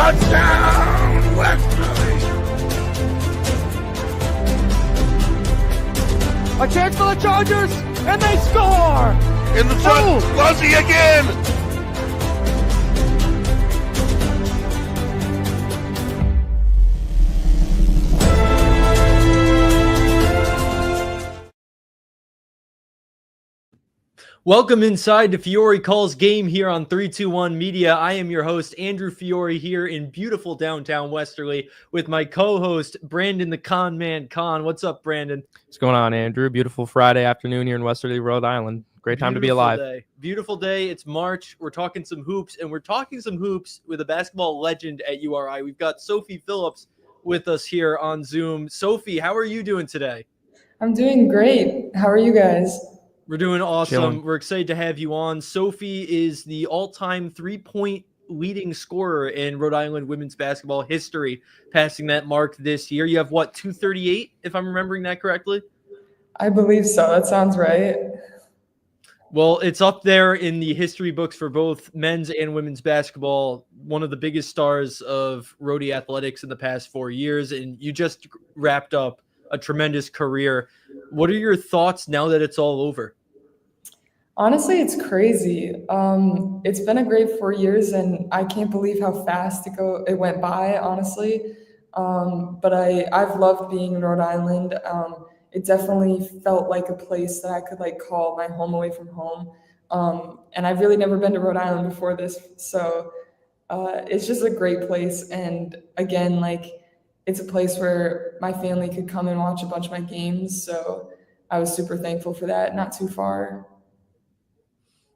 Touchdown, Westerly! A chance for the Chargers, and they score! In the front, Luzzy again! Welcome inside to Fiore Calls Game here on 321 Media. I am your host, Andrew Fiore, here in beautiful downtown Westerly with my co-host, Brandon the Con Man Con. What's up, Brandon? What's going on, Andrew? Beautiful Friday afternoon here in Westerly, Rhode Island. Great time to be alive. Beautiful day. It's March. We're talking some hoops, and we're talking some hoops with a basketball legend at URI. We've got Sophie Phillips with us here on Zoom. Sophie, how are you doing today? I'm doing great. How are you guys? We're doing awesome. Chilling. We're excited to have you on. Sophie is the all-time three-point leading scorer in Rhode Island women's basketball history, passing that mark this year. You have, 238, if I'm remembering that correctly? I believe so. That sounds right. Well, it's up there in the history books for both men's and women's basketball. One of the biggest stars of Rhode athletics in the past 4 years, and you just wrapped up a tremendous career. What are your thoughts now that it's all over? Honestly, it's crazy. It's been a great 4 years, and I can't believe how fast it went by, honestly. But I've loved being in Rhode Island. It definitely felt like a place that I could call my home away from home. And I've really never been to Rhode Island before this, so it's just a great place. And again, it's a place where my family could come and watch a bunch of my games. So I was super thankful for that. Not too far.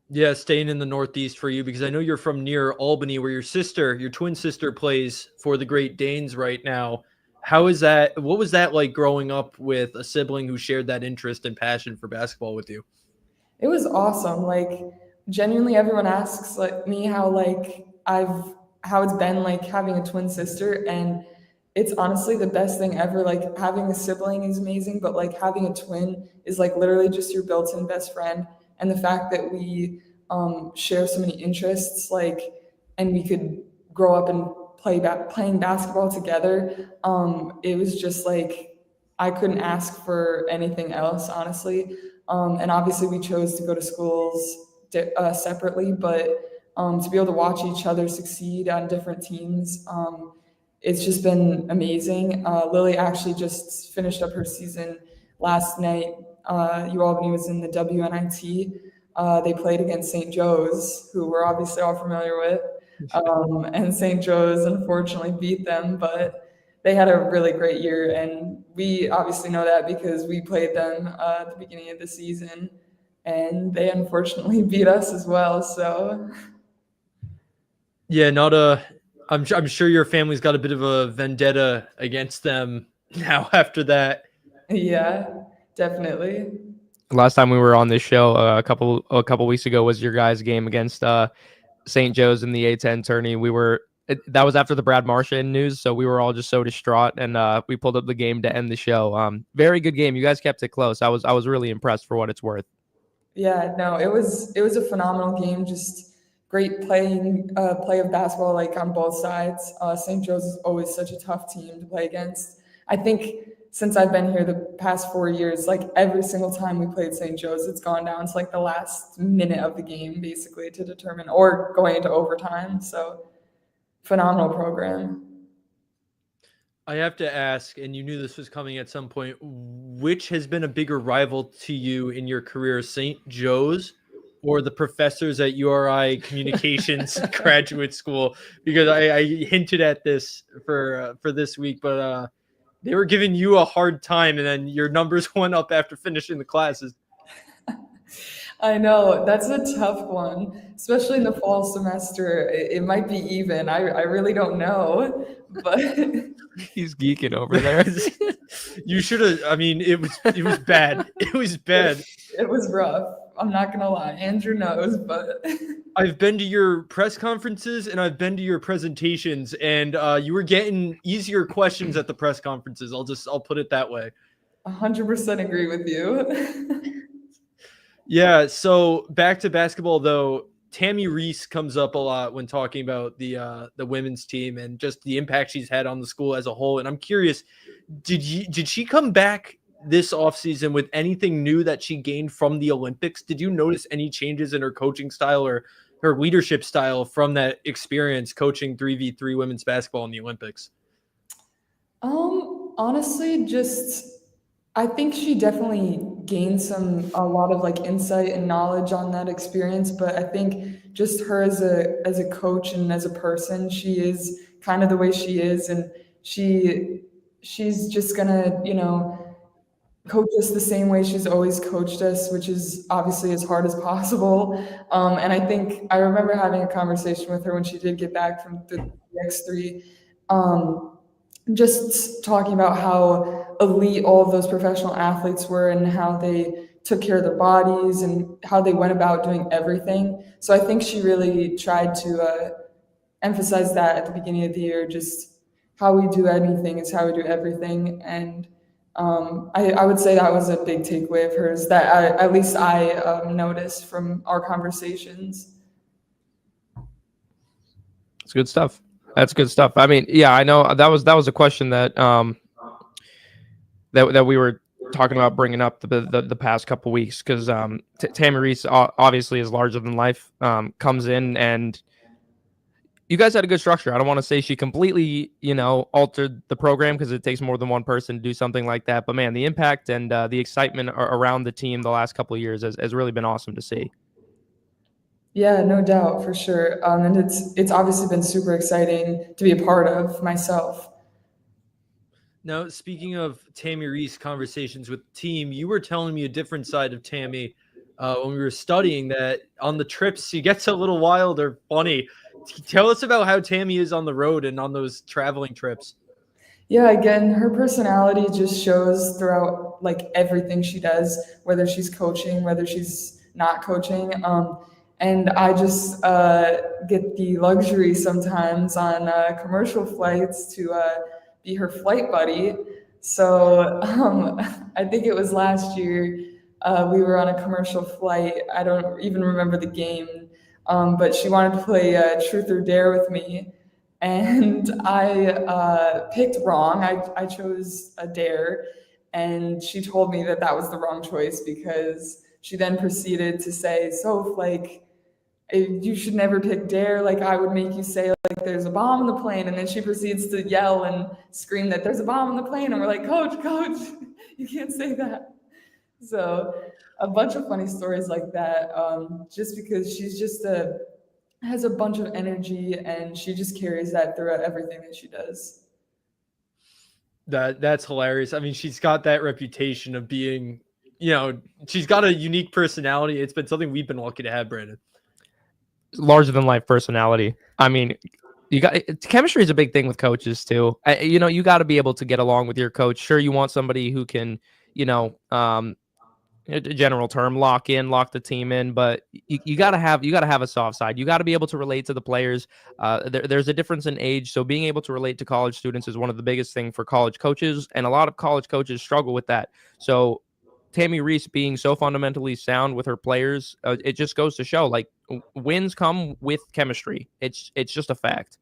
Yeah, staying in the Northeast for you, because I know you're from near Albany, where your twin sister plays for the Great Danes right now. How is that? What was that like growing up with a sibling who shared that interest and passion for basketball with you? It was awesome. Genuinely, everyone asks me how it's been having a twin sister, and it's honestly the best thing ever. Having a sibling is amazing, but having a twin is literally just your built-in best friend. And the fact that we share so many interests, and we could grow up and playing basketball together, it was just I couldn't ask for anything else, honestly. And obviously we chose to go to schools separately, but to be able to watch each other succeed on different teams, it's just been amazing. Lily actually just finished up her season last night. UAlbany was in the WNIT. They played against St. Joe's, who we're obviously all familiar with. And St. Joe's unfortunately beat them, but they had a really great year. And we obviously know that because we played them at the beginning of the season, and they unfortunately beat us as well. So yeah, I'm sure your family's got a bit of a vendetta against them now after that. Yeah, definitely. Last time we were on this show a couple weeks ago was your guys' game against St. Joe's in the A10 tourney. That was after the Brad Marchand news, so we were all just so distraught, and we pulled up the game to end the show. Very good game. You guys kept it close. I was really impressed for what it's worth. Yeah, no, it was a phenomenal game. Just great play of basketball, on both sides. St. Joe's is always such a tough team to play against. I think since I've been here the past 4 years, every single time we played St. Joe's, it's gone down to the last minute of the game, basically, to determine, or going into overtime. So phenomenal program. I have to ask, and you knew this was coming at some point, which has been a bigger rival to you in your career, St. Joe's or the professors at URI Communications Graduate School? Because I hinted at this for this week, but they were giving you a hard time, and then your numbers went up after finishing the classes. I know, that's a tough one, especially in the fall semester. It might be even. I really don't know, but He's geeking over there. You should have. I mean, it was bad. It was bad. It was rough. I'm not gonna lie. Andrew knows, but I've been to your press conferences and I've been to your presentations, and you were getting easier questions at the press conferences. I'll put it that way. 100% agree with you. Yeah. So back to basketball, though. Tammy Reese comes up a lot when talking about the women's team and just the impact she's had on the school as a whole. And I'm curious, did she come back this offseason with anything new that she gained from the Olympics? Did you notice any changes in her coaching style or her leadership style from that experience coaching 3v3 women's basketball in the Olympics? Honestly, I think she definitely gained a lot of like insight and knowledge on that experience, but I think just her as a coach and as a person, she is kind of the way she is, and she's just gonna, coach us the same way she's always coached us, which is obviously as hard as possible. And I think I remember having a conversation with her when she did get back from the X3, just talking about how elite all of those professional athletes were and how they took care of their bodies and how they went about doing everything. So I think she really tried to emphasize that at the beginning of the year, just how we do anything is how we do everything. And I would say that was a big takeaway of hers that at least I noticed from our conversations. It's good stuff. That's good stuff. I mean, yeah, I know that was a question that that we were talking about bringing up the past couple weeks, because Tammy Reese obviously is larger than life. Comes in, and you guys had a good structure. I don't want to say she completely, altered the program, because it takes more than one person to do something like that. But man, the impact and the excitement around the team the last couple of years has really been awesome to see. Yeah, no doubt, for sure. And it's obviously been super exciting to be a part of myself. Now, speaking of Tammy Reese conversations with the team, you were telling me a different side of Tammy when we were studying, that on the trips she gets a little wild or funny. Tell us about how Tammy is on the road and on those traveling trips. Yeah, again, her personality just shows throughout like everything she does, whether she's coaching, whether she's not coaching. And I just get the luxury sometimes on commercial flights to be her flight buddy. So I think it was last year, we were on a commercial flight. I don't even remember the game, but she wanted to play Truth or Dare with me. And I picked wrong. I chose a dare, and she told me that was the wrong choice, because she then proceeded to say, "So, like, you should never pick dare. Like, I would make you say, like, there's a bomb in the plane." And then she proceeds to yell and scream that there's a bomb in the plane. And we're like, Coach, you can't say that. So a bunch of funny stories like that, just because she's just has a bunch of energy, and she just carries that throughout everything that she does. That's hilarious. I mean, she's got that reputation of being, she's got a unique personality. It's been something we've been lucky to have, Brandon. Larger than life personality. I mean, chemistry is a big thing with coaches too. You got to be able to get along with your coach. Sure, you want somebody who can, a general term, lock the team in, but you got to have a soft side. You got to be able to relate to the players. There's a difference in age, so being able to relate to college students is one of the biggest things for college coaches, and a lot of college coaches struggle with that. So Tammy Reese being so fundamentally sound with her players, it just goes to show, like, wins come with chemistry. It's just a fact.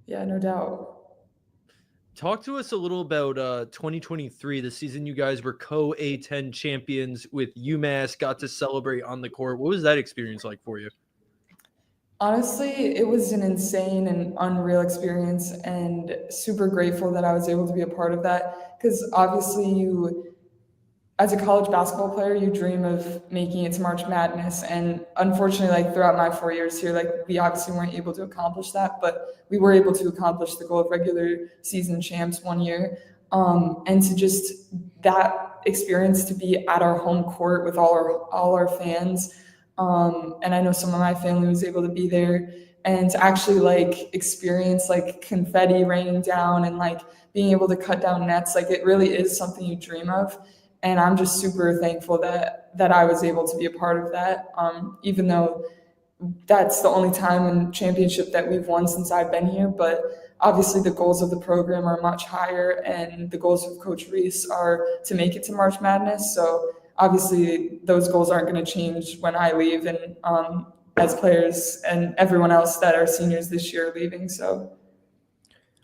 Yeah, no doubt. Talk to us a little about 2023, the season you guys were co-A10 champions with UMass, got to celebrate on the court. What was that experience like for you? Honestly, it was an insane and unreal experience, and super grateful that I was able to be a part of that, because obviously as a college basketball player, you dream of making it to March Madness. And unfortunately, like, throughout my 4 years here, like, we obviously weren't able to accomplish that, but we were able to accomplish the goal of regular season champs one year. And to just that experience to be at our home court with all our fans. And I know some of my family was able to be there, and to actually like experience like confetti raining down and like being able to cut down nets. Like, it really is something you dream of. And I'm just super thankful that I was able to be a part of that, even though that's the only time and championship that we've won since I've been here. But obviously the goals of the program are much higher, and the goals of Coach Reese are to make it to March Madness. So obviously those goals aren't going to change when I leave, and as players and everyone else that are seniors this year are leaving. So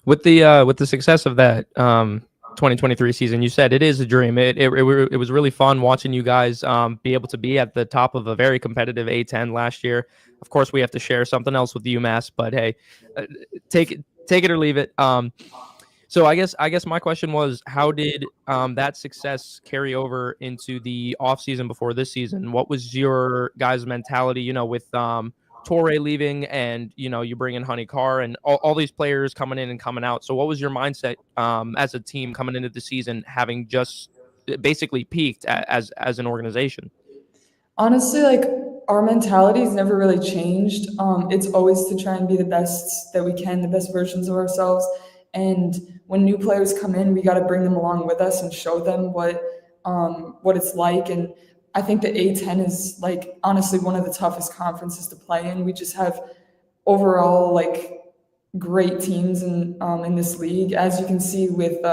with the success of that 2023 season, you said it is a dream. It was really fun watching you guys be able to be at the top of a very competitive A10 last year. Of course, we have to share something else with UMass, but hey, take it or leave it. So I guess my question was, how did that success carry over into the off season before this season? What was your guys' mentality? You know, with Torre leaving, and you bring in Honey Carr and all these players coming in and coming out. So what was your mindset as a team coming into the season, having just basically peaked as an organization? honestly, like our mentality has never really changed. It's always to try and be the best that we can, the best versions of ourselves. And when new players come in, we got to bring them along with us and show them what it's like. And I think the A10 is like honestly one of the toughest conferences to play in. We just have overall like great teams in this league, as you can see with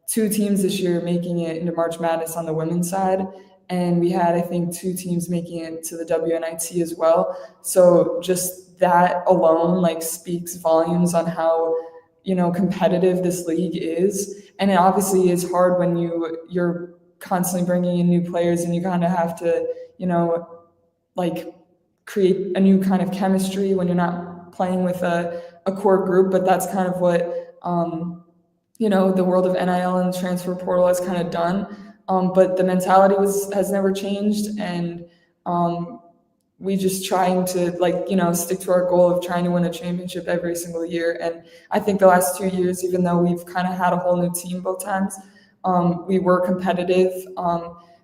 two teams this year making it into March Madness on the women's side. And we had, I think, two teams making it to the WNIT as well. So just that alone like speaks volumes on how competitive this league is. And it obviously is hard when you're constantly bringing in new players, and you kind of have to like create a new kind of chemistry when you're not playing with a core group. But that's kind of what the world of NIL and transfer portal has kind of done. But the mentality has never changed, and we just trying to stick to our goal of trying to win a championship every single year. And I think the last 2 years, even though we've kind of had a whole new team both times, we were competitive,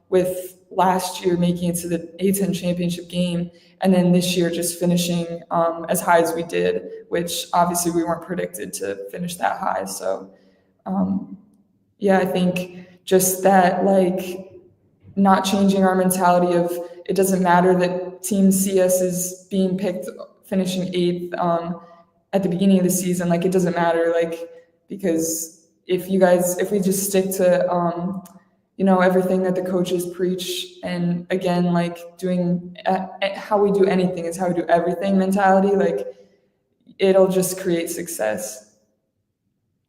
with last year making it to the A10 championship game, and then this year just finishing as high as we did, which obviously we weren't predicted to finish that high. So yeah, I think just that not changing our mentality of it doesn't matter that teams see us as being picked finishing 8th at the beginning of the season. It doesn't matter, because if we just stick to everything that the coaches preach, and again doing how we do anything is how we do everything mentality, it'll just create success.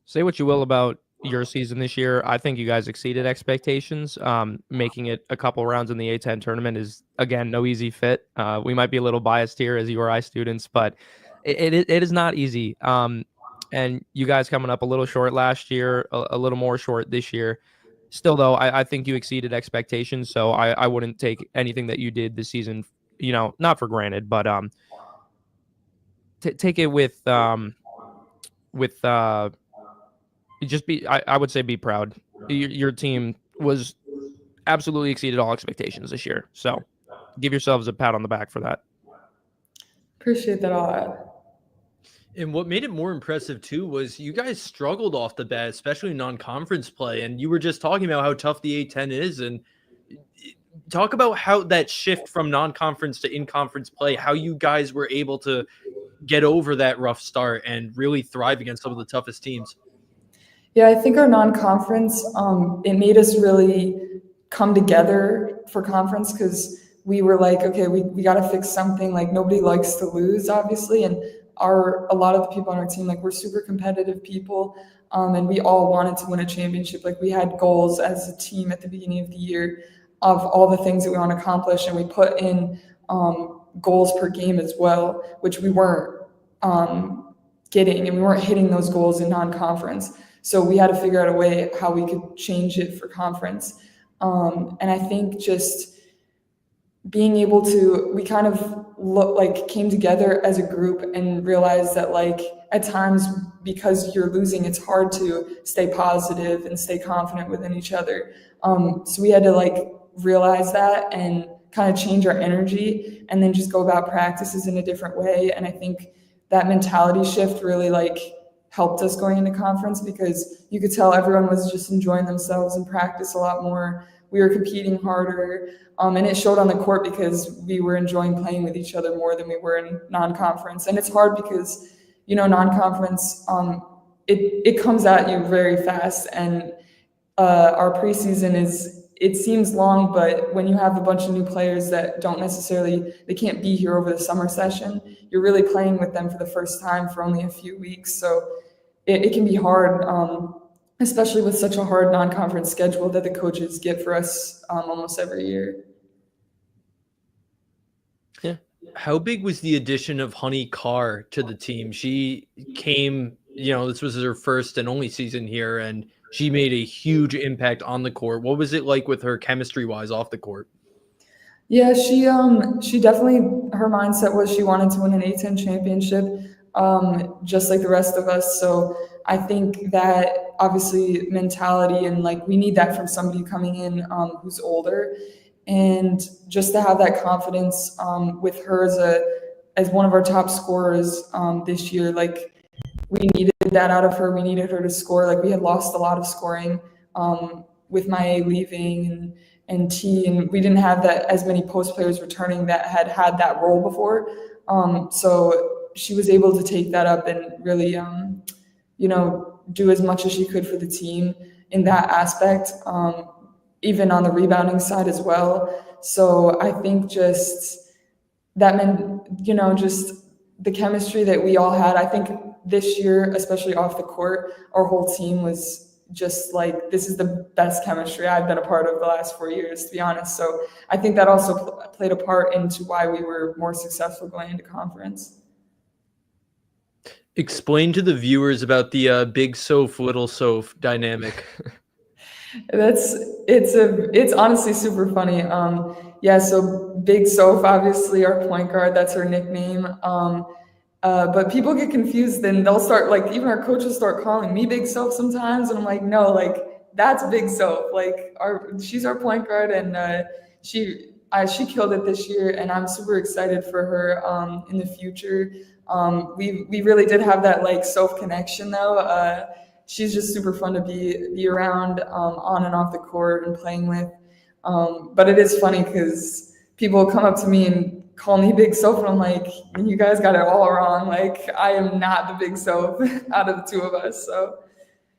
Say what you will about your season this year, I think you guys exceeded expectations. Making it a couple rounds in the A10 tournament is, again, no easy fit. We might be a little biased here as URI students, but it is not easy. And you guys coming up a little short last year, a little more short this year. Still, though, I think you exceeded expectations, so I wouldn't take anything that you did this season, not for granted, but take it with just be, I would say, be proud. Your team was absolutely exceeded all expectations this year. So give yourselves a pat on the back for that. Appreciate that a lot. And what made it more impressive too was you guys struggled off the bat, especially non-conference play. And you were just talking about how tough the A10 is, and talk about how that shift from non-conference to in-conference play, how you guys were able to get over that rough start and really thrive against some of the toughest teams. Yeah, I think our non-conference, it made us really come together for conference, because we were like, okay, we got to fix something. Nobody likes to lose, obviously, and a lot of the people on our team, we're super competitive people, and we all wanted to win a championship. We had goals as a team at the beginning of the year of all the things that we want to accomplish, and we put in goals per game as well, which we weren't getting, and we weren't hitting those goals in non-conference. So we had to figure out a way how we could change it for conference. And I think just being able to, we kind of came together as a group and realized that at times, because you're losing, it's hard to stay positive and stay confident within each other. So we had to realize that and kind of change our energy, and then just go about practices in a different way. And I think that mentality shift really helped us going into conference, because you could tell everyone was just enjoying themselves in practice a lot more. We were competing harder, and it showed on the court because we were enjoying playing with each other more than we were in non-conference. And it's hard because, non-conference, it comes at you very fast, and our preseason it seems long, but when you have a bunch of new players that they can't be here over the summer session, you're really playing with them for the first time for only a few weeks. So it can be hard, especially with such a hard non-conference schedule that the coaches get for us almost every year. Yeah. How big was the addition of Honey Carr to the team? She came, this was her first and only season here, and she made a huge impact on the court. What was it like with her chemistry-wise off the court? Yeah, she definitely, her mindset was she wanted to win an A10 championship, just like the rest of us. So I think that obviously mentality and like we need that from somebody coming in who's older, and just to have that confidence with her as one of our top scorers this year. Like we needed that out of her. We needed her to score. Like we had lost a lot of scoring with Maya leaving and T, and we didn't have that as many post players returning that had that role before. So she was able to take that up and really, do as much as she could for the team in that aspect, even on the rebounding side as well. So I think just that meant, just the chemistry that we all had. I think this year, especially off the court, our whole team was just like, this is the best chemistry I've been a part of the last 4 years, to be honest. So I think that also played a part into why we were more successful going into conference. Explain to the viewers about the big Soph, little Soph dynamic. It's honestly super funny. So Big Soph, obviously our point guard, that's her nickname. But people get confused and they'll start, like, even our coaches start calling me Big Soph sometimes, and I'm like, no, like that's Big Soph. Like she's our point guard, and she killed it this year, and I'm super excited for her in the future. We really did have that like Soph connection though. She's just super fun to be around on and off the court and playing with. But it is funny because people come up to me and call me Big Soph, and I'm like, you guys got it all wrong. Like I am not the Big Soph out of the two of us. So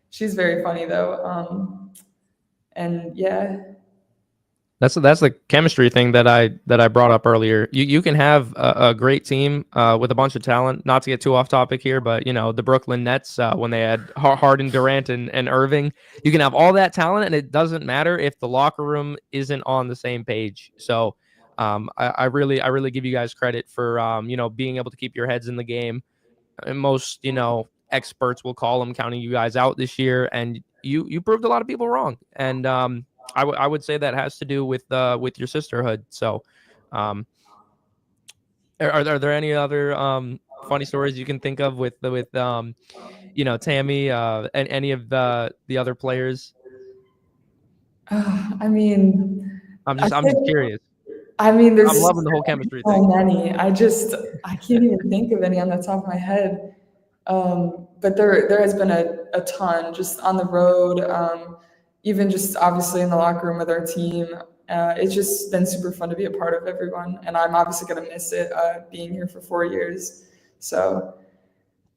she's very funny though. And yeah. That's the chemistry thing that I brought up earlier. You can have a great team with a bunch of talent. Not to get too off topic here, but the Brooklyn Nets when they had Harden, Durant, and Irving, you can have all that talent, and it doesn't matter if the locker room isn't on the same page. So I really give you guys credit for being able to keep your heads in the game. And most experts will call them counting you guys out this year, and you proved a lot of people wrong. And I would say that has to do with your sisterhood. So, are there any other funny stories you can think of with Tammy and any of the other players? I mean, I'm just curious. I mean, I'm loving the whole chemistry so thing. many. I can't even think of any on the top of my head. But there has been a ton just on the road. Even just obviously in the locker room with our team. It's just been super fun to be a part of everyone. And I'm obviously going to miss it being here for 4 years. So,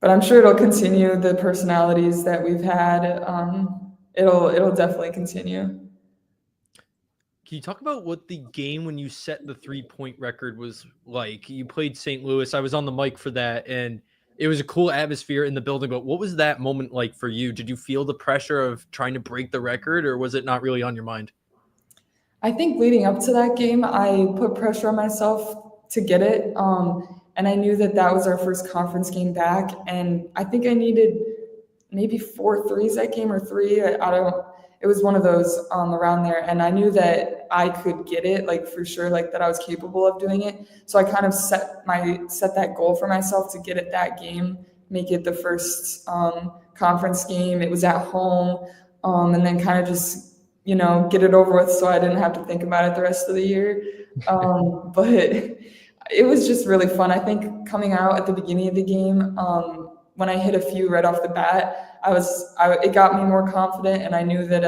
but I'm sure it'll continue. The personalities that we've had, it'll definitely continue. Can you talk about what the game when you set the 3-point record was like? You played St. Louis. I was on the mic for that, and it was a cool atmosphere in the building, but what was that moment like for you? Did you feel the pressure of trying to break the record, or was it not really on your mind? I think leading up to that game, I put pressure on myself to get it. And I knew that was our first conference game back. And I think I needed maybe 4 threes that game, or 3. It was one of those around there. And I knew that I could get it, like for sure, like that I was capable of doing it. So I kind of set that goal for myself to get it that game, make it the first conference game. It was at home, and then kind of just, get it over with so I didn't have to think about it the rest of the year. But it was just really fun. I think coming out at the beginning of the game, when I hit a few right off the bat, it got me more confident, and I knew that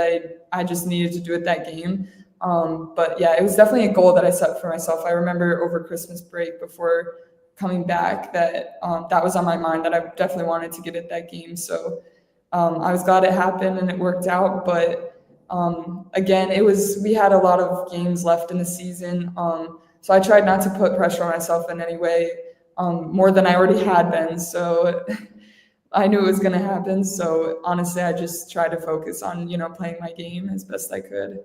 I just needed to do it that game. But yeah, it was definitely a goal that I set for myself. I remember over Christmas break before coming back that was on my mind, that I definitely wanted to get it that game. So I was glad it happened and it worked out. But Again, we had a lot of games left in the season. So I tried not to put pressure on myself in any way, more than I already had been. So I knew it was going to happen. So honestly, I just tried to focus on, playing my game as best I could.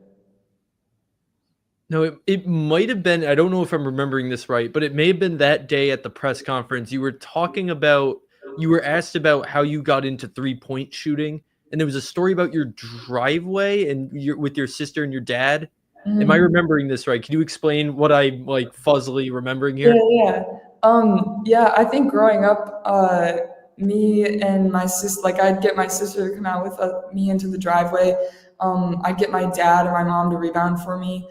No, it might have been, I don't know if I'm remembering this right, but it may have been that day at the press conference. You were asked about how you got into 3-point shooting, and there was a story about your driveway and with your sister and your dad. Am I remembering this right? Can you explain what I'm like fuzzily remembering here? Yeah. I think growing up, me and my sister, like I'd get my sister to come out with me into the driveway. I'd get my dad or my mom to rebound for me.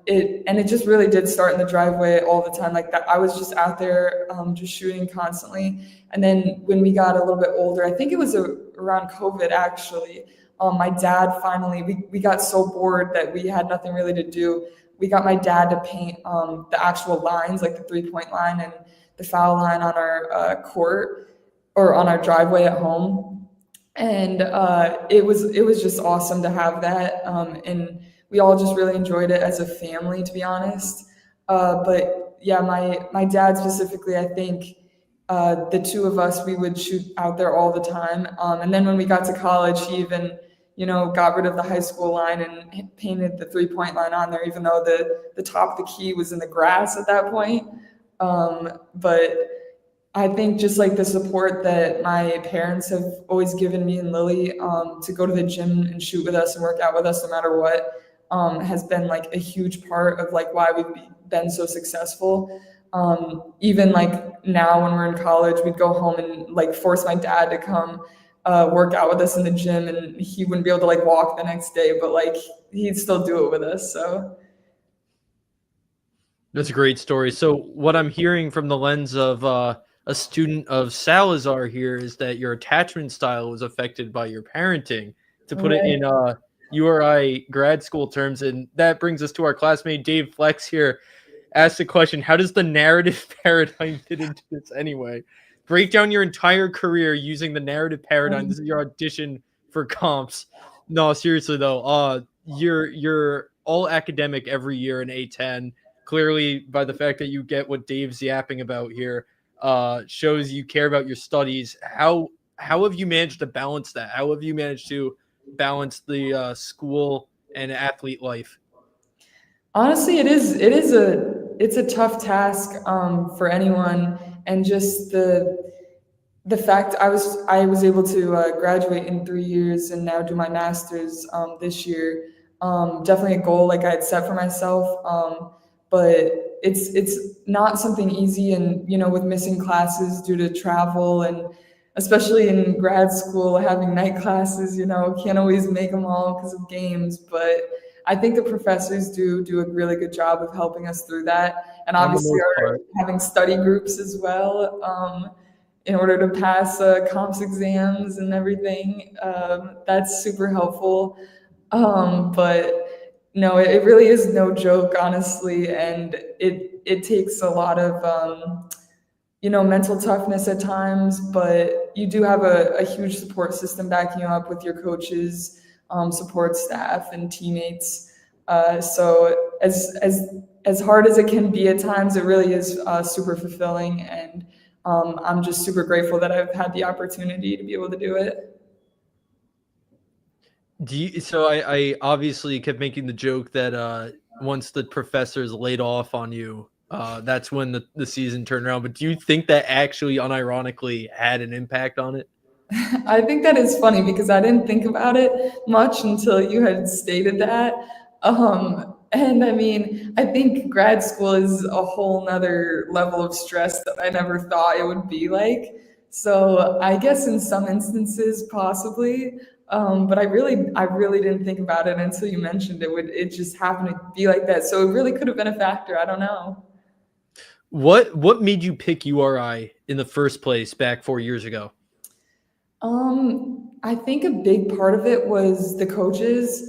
It just really did start in the driveway all the time like that. I was just out there, just shooting constantly. And then when we got a little bit older, I think it was around COVID actually, my dad finally, we got so bored that we had nothing really to do. We got my dad to paint, the actual lines, like the 3-point line and the foul line on our, court or on our driveway at home. And, it was just awesome to have that. And we all just really enjoyed it as a family, to be honest. But yeah, my dad specifically, I think the two of us, we would shoot out there all the time. And then when we got to college, he even, got rid of the high school line and painted the 3-point line on there, even though the top of the key was in the grass at that point. But I think just like the support that my parents have always given me and Lily, to go to the gym and shoot with us and work out with us no matter what, has been like a huge part of like why we've been so successful. Even like now when we're in college, we'd go home and like force my dad to come work out with us in the gym, and he wouldn't be able to like walk the next day, but like he'd still do it with us. So That's a great story. So what I'm hearing from the lens of a student of Salazar here is that your attachment style was affected by your parenting, to put it in URI grad school terms. And that brings us to our classmate Dave Flex here. Asked the question, how does the narrative paradigm fit into this anyway? Break down your entire career using the narrative paradigm. This is your audition for comps. No, seriously though, you're all academic every year in A10. Clearly, by the fact that you get what Dave's yapping about here, shows you care about your studies. How have you managed to balance that? How have you managed to balance the school and athlete life? Honestly, it's a tough task for anyone, and just the fact I was able to graduate in 3 years and now do my master's this year. Definitely a goal like I had set for myself, but it's not something easy, and with missing classes due to travel, and especially in grad school having night classes, can't always make them all because of games, but I think the professors do a really good job of helping us through that, and obviously are having study groups as well, in order to pass comps exams and everything. That's super helpful, but no, it really is no joke, honestly, and it takes a lot of mental toughness at times, but you do have a huge support system backing you up with your coaches, support staff, and teammates. So as hard as it can be at times, it really is super fulfilling, and I'm just super grateful that I've had the opportunity to be able to do it. So I obviously kept making the joke that once the professors laid off on you, that's when the season turned around. But do you think that actually unironically had an impact on it? I think that is funny because I didn't think about it much until you had stated that. And I mean, I think grad school is a whole nother level of stress that I never thought it would be like. So I guess in some instances, possibly. But I really didn't think about it until you mentioned it. It just happened to be like that. So it really could have been a factor. I don't know. What made you pick URI in the first place back 4 years ago? I think a big part of it was the coaches,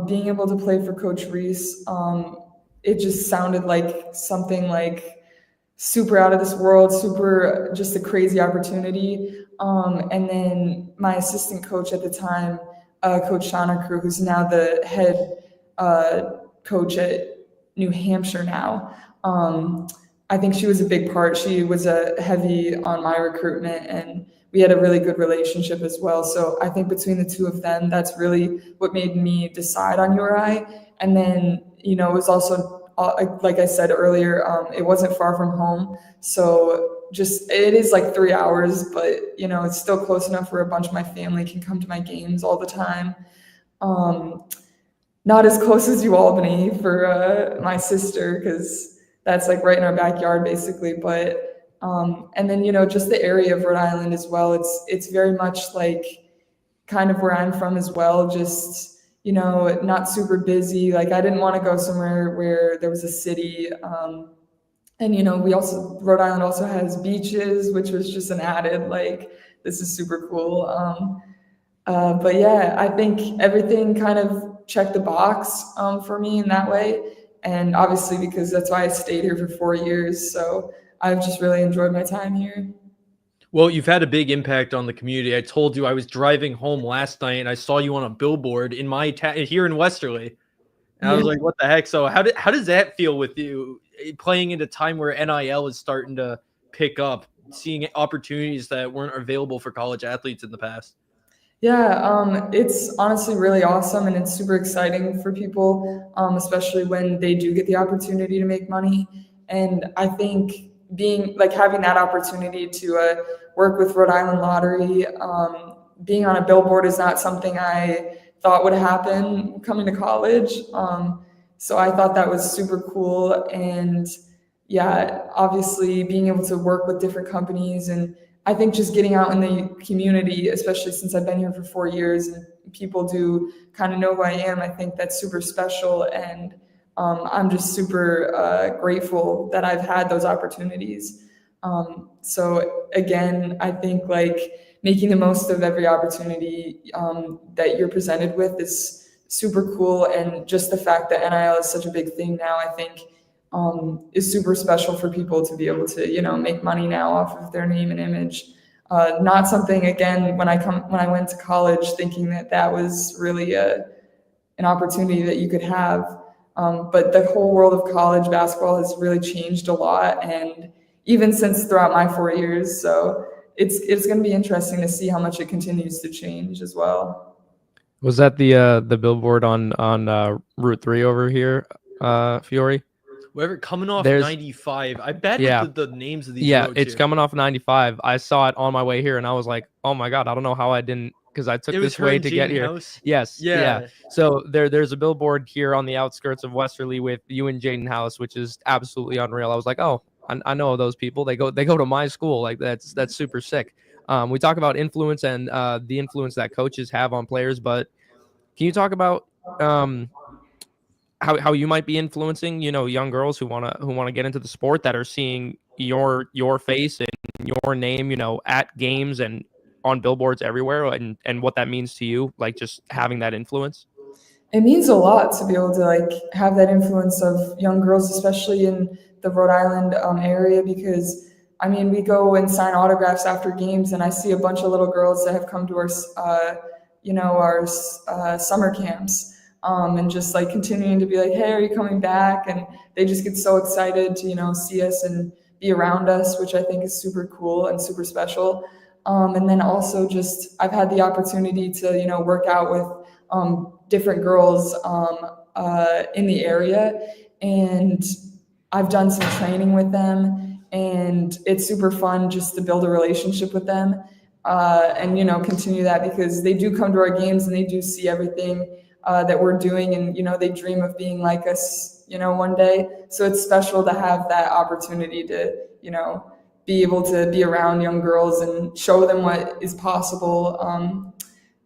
being able to play for Coach Reese. It just sounded like something like super out of this world, super just a crazy opportunity. And then my assistant coach at the time, Coach Shauna Crew, who's now the head coach at New Hampshire now. I think she was a big part. She was a heavy on my recruitment, and we had a really good relationship as well. So I think between the two of them, that's really what made me decide on URI. And then, it was also, like I said earlier, it wasn't far from home. So it is like 3 hours, but, it's still close enough where a bunch of my family can come to my games all the time. Not as close as Albany for my sister, because that's like right in our backyard basically. But and then just the area of Rhode Island as well. It's very much like kind of where I'm from as well. Just not super busy. Like I didn't want to go somewhere where there was a city. And Rhode Island also has beaches, which was just an added like this is super cool. But yeah, I think everything kind of checked the box for me in that way. And obviously because that's why I stayed here for 4 years. So I've just really enjoyed my time here. Well, you've had a big impact on the community. I told you I was driving home last night and I saw you on a billboard in my here in Westerly. And I was like, what the heck? So how does that feel with you playing in a time where NIL is starting to pick up, seeing opportunities that weren't available for college athletes in the past? Yeah, it's honestly really awesome, and it's super exciting for people, especially when they do get the opportunity to make money. And I think having that opportunity to work with Rhode Island Lottery, being on a billboard is not something I thought would happen coming to college. So I thought that was super cool. And yeah, obviously being able to work with different companies, and I think just getting out in the community, especially since I've been here for 4 years and people do kind of know who I am, I think that's super special. And I'm just super grateful that I've had those opportunities. So again, I think like making the most of every opportunity that you're presented with is super cool. And just the fact that NIL is such a big thing now, I think is super special for people to be able to, make money now off of their name and image. Not something, again, when I went to college thinking that was really an opportunity that you could have. But the whole world of college basketball has really changed a lot, and even since throughout my 4 years. So it's going to be interesting to see how much it continues to change as well. Was that the billboard on Route 3 over here, Fiore? Whatever, coming off 95. I bet with the names of these roads it's here. coming off 95. I saw it on my way here, and I was like, oh my God, I don't know how I didn't, because I took this way to get here. House? Yes. Yeah. So there's a billboard here on the outskirts of Westerly with you and Jaden House, which is absolutely unreal. I was like, oh, I know those people. They go to my school. Like that's super sick. We talk about influence and the influence that coaches have on players, but can you talk about how you might be influencing, young girls who want to get into the sport, that are seeing your face and your name, at games and on billboards everywhere, and what that means to you, like just having that influence? It means a lot to be able to like have that influence of young girls, especially in the Rhode Island area, because I mean, we go and sign autographs after games, and I see a bunch of little girls that have come to our summer camps. And just like continuing to be like, hey, are you coming back? And they just get so excited to, see us and be around us, which I think is super cool and super special. And then also just, I've had the opportunity to, work out with different girls in the area. And I've done some training with them, and it's super fun just to build a relationship with them and, continue that, because they do come to our games and they do see everything that we're doing, and they dream of being like us one day. So it's special to have that opportunity to be able to be around young girls and show them what is possible.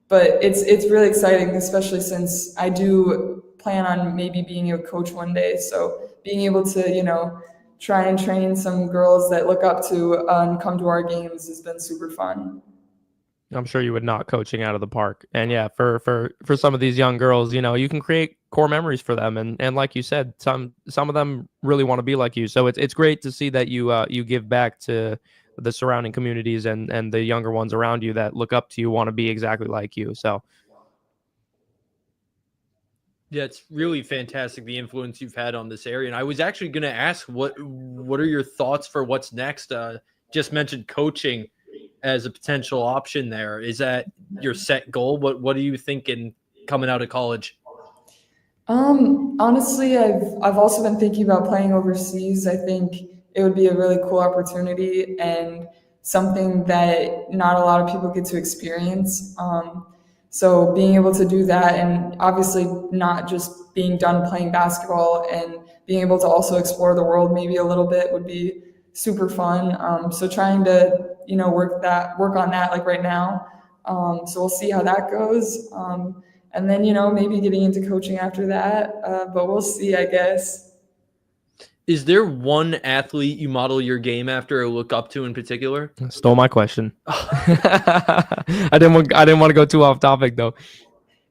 But it's really exciting, especially since I do plan on maybe being a coach one day. So being able to try and train some girls that look up to and come to our games has been super fun. I'm sure you would knock coaching out of the park. And yeah, for some of these young girls, you can create core memories for them. And like you said, some of them really want to be like you. So it's great to see that you give back to the surrounding communities and the younger ones around you that look up to you, want to be exactly like you. So Yeah, it's really fantastic, the influence you've had on this area. And I was actually going to ask, what are your thoughts for what's next? Just mentioned coaching as a potential option there. Is that your set goal? What are you thinking coming out of college? Honestly, I've also been thinking about playing overseas. I think it would be a really cool opportunity and something that not a lot of people get to experience. So being able to do that, and obviously not just being done playing basketball and being able to also explore the world maybe a little bit would be super fun. So trying to, work on that like right now. So we'll see how that goes. And then, maybe getting into coaching after that. But we'll see, I guess. Is there one athlete you model your game after or look up to in particular? Stole my question. I didn't want to go too off topic though.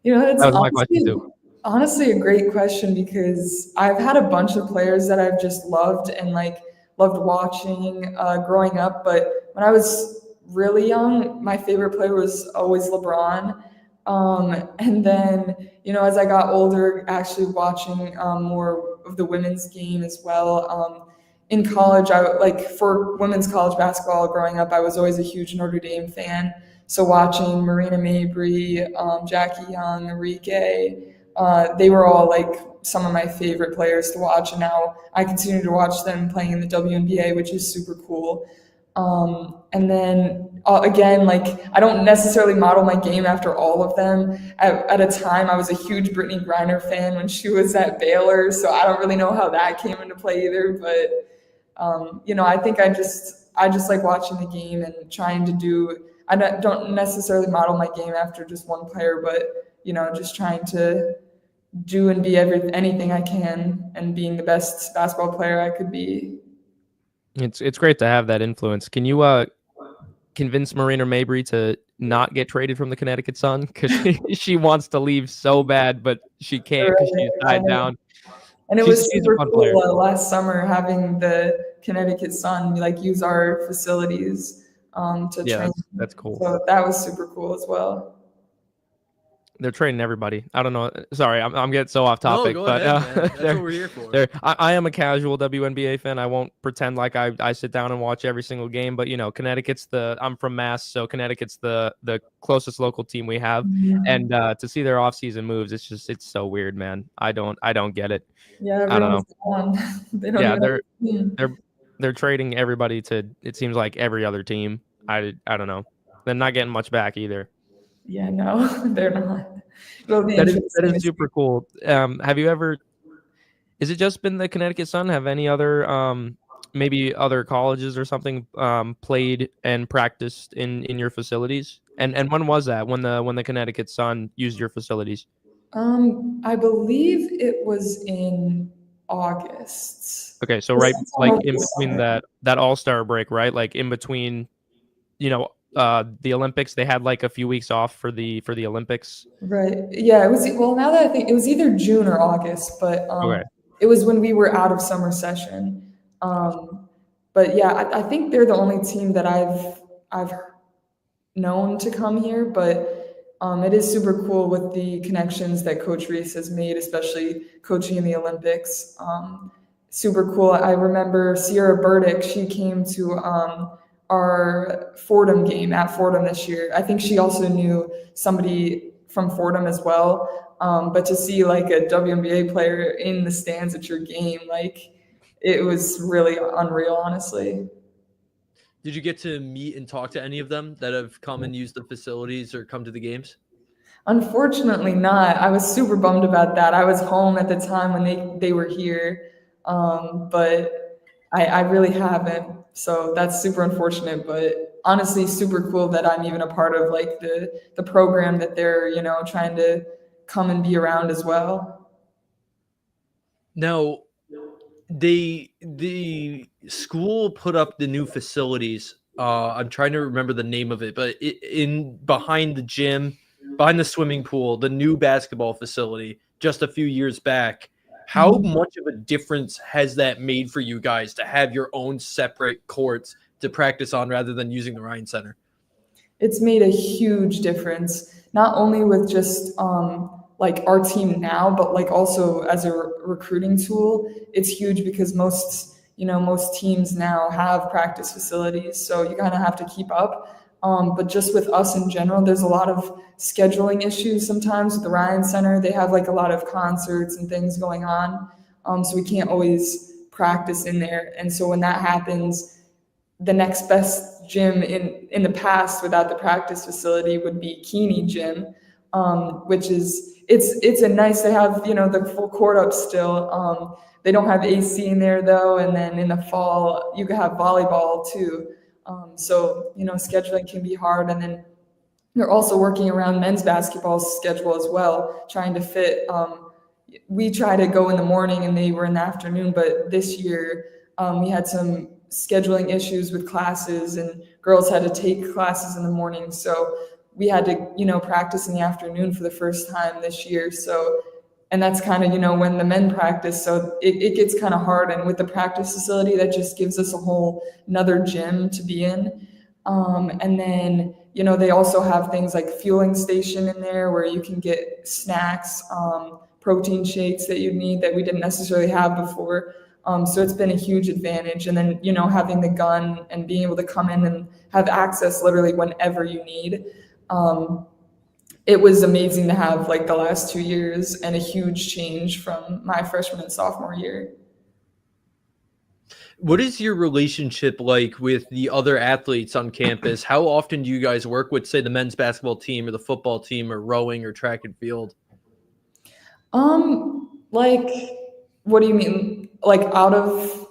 That's That was my question too. honestly a great question because I've had a bunch of players that I've just loved and loved watching growing up. But when I was really young, my favorite player was always LeBron. And then, as I got older, actually watching more of the women's game as well. In college, for women's college basketball growing up, I was always a huge Notre Dame fan. So watching Marina Mabrey, Jackie Young, Enrique, they were all like some of my favorite players to watch. And now I continue to watch them playing in the WNBA, which is super cool. And then again, I don't necessarily model my game after all of them. At a time, I was a huge Brittany Griner fan when she was at Baylor, so I don't really know how that came into play either. But I think I just like watching the game and trying to do. I don't necessarily model my game after just one player, but just trying to do and be anything I can, and being the best basketball player I could be. It's great to have that influence. Can you convince Marina Mabrey to not get traded from the Connecticut Sun? Because she wants to leave so bad, but she can't because she's tied down. And it was super fun player. cool last summer having the Connecticut Sun use our facilities to train. That's cool. So that was super cool as well. They're trading everybody. I don't know. Sorry, I'm getting so off topic. No, go but ahead, man. That's what we're here for. I am a casual WNBA fan. I won't pretend like I sit down and watch every single game. But Connecticut's I'm from Mass, so Connecticut's the closest local team we have. Yeah. And to see their offseason moves, it's so weird, man. I don't get it. Yeah, I don't know. They don't they're trading everybody to, it seems like, every other team. I don't know. They're not getting much back either. Yeah, no, they're not. That is super cool. Have you ever? Is it just been the Connecticut Sun? Have any other maybe other colleges or something played and practiced in your facilities? And when was that? When the Connecticut Sun used your facilities? I believe it was in August. Okay, so right, in between that All-Star break, right? Like in between, the Olympics, they had a few weeks off for the Olympics. Right. Yeah, it was. Well, now that I think, it was either June or August, but Okay. It was when we were out of summer session. But yeah, I think they're the only team that I've known to come here. But it is super cool with the connections that Coach Reese has made, especially coaching in the Olympics. Super cool. I remember Sierra Burdick. She came to our Fordham game at Fordham this year. I think she also knew somebody from Fordham as well. But to see a WNBA player in the stands at your game, it was really unreal, honestly. Did you get to meet and talk to any of them that have come and used the facilities or come to the games? Unfortunately not. I was super bummed about that. I was home at the time when they were here. But I really haven't. So that's super unfortunate, but honestly super cool that I'm even a part of the program that they're, trying to come and be around as well. Now, the school put up the new facilities. I'm trying to remember the name of it, but behind the gym, behind the swimming pool, the new basketball facility just a few years back. How much of a difference has that made for you guys to have your own separate courts to practice on rather than using the Ryan Center? It's made a huge difference, not only with just like our team now, but like also as a recruiting tool, it's huge because most teams now have practice facilities, so you kind of have to keep up. But just with us in general, there's a lot of scheduling issues sometimes with the Ryan Center. They have like a lot of concerts and things going on, so we can't always practice in there. And so when that happens, the next best gym in the past without the practice facility would be Keeney Gym, which is it's a nice. They have the full court up still. They don't have AC in there though, and then in the fall you could have volleyball too. So scheduling can be hard, and then they're also working around men's basketball's schedule as well, trying to fit. We try to go in the morning and they were in the afternoon, but this year we had some scheduling issues with classes, and girls had to take classes in the morning, so we had to practice in the afternoon for the first time this year. So, and that's kind of when the men practice, so it gets kind of hard. And with the practice facility, that just gives us a whole another gym to be in. And then they also have things like fueling station in there where you can get snacks, protein shakes that you need that we didn't necessarily have before. So it's been a huge advantage. And then, having the gun and being able to come in and have access literally whenever you need. It was amazing to have like the last 2 years, and a huge change from my freshman and sophomore year. What is your relationship like with the other athletes on campus? How often do you guys work with, say, the men's basketball team or the football team or rowing or track and field? Like, what do you mean? Like out of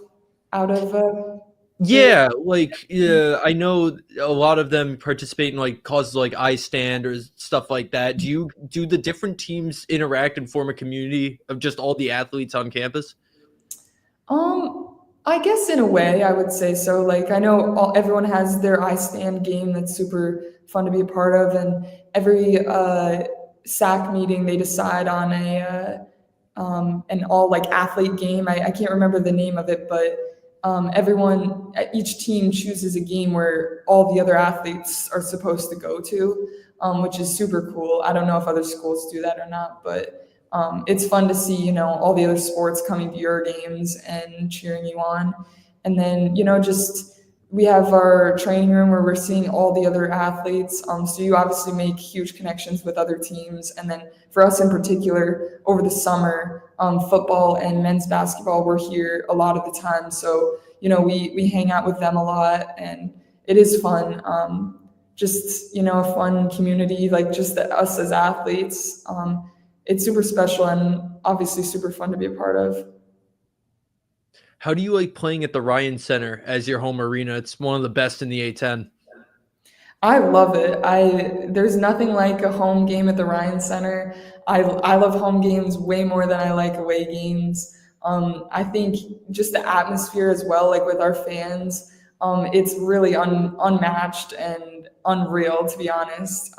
Yeah, like I know a lot of them participate in like causes like I Stand or stuff like that. Do the different teams interact and form a community of just all the athletes on campus? I guess in a way I would say so. Like I know everyone has their I Stand game that's super fun to be a part of, and every SAC meeting they decide on an all like athlete game. I can't remember the name of it, but each team chooses a game where all the other athletes are supposed to go to, which is super cool. I don't know if other schools do that or not, but it's fun to see, all the other sports coming to your games and cheering you on. And then, we have our training room where we're seeing all the other athletes. So you obviously make huge connections with other teams. And then for us in particular, over the summer, football and men's basketball, we're here a lot of the time. So, we hang out with them a lot, and it is fun. A fun community, like just us as athletes. It's super special and obviously super fun to be a part of. How do you like playing at the Ryan Center as your home arena? It's one of the best in the A10. I love it. There's nothing like a home game at the Ryan Center. I love home games way more than I like away games. I think just the atmosphere as well, like with our fans, it's really unmatched and unreal, to be honest.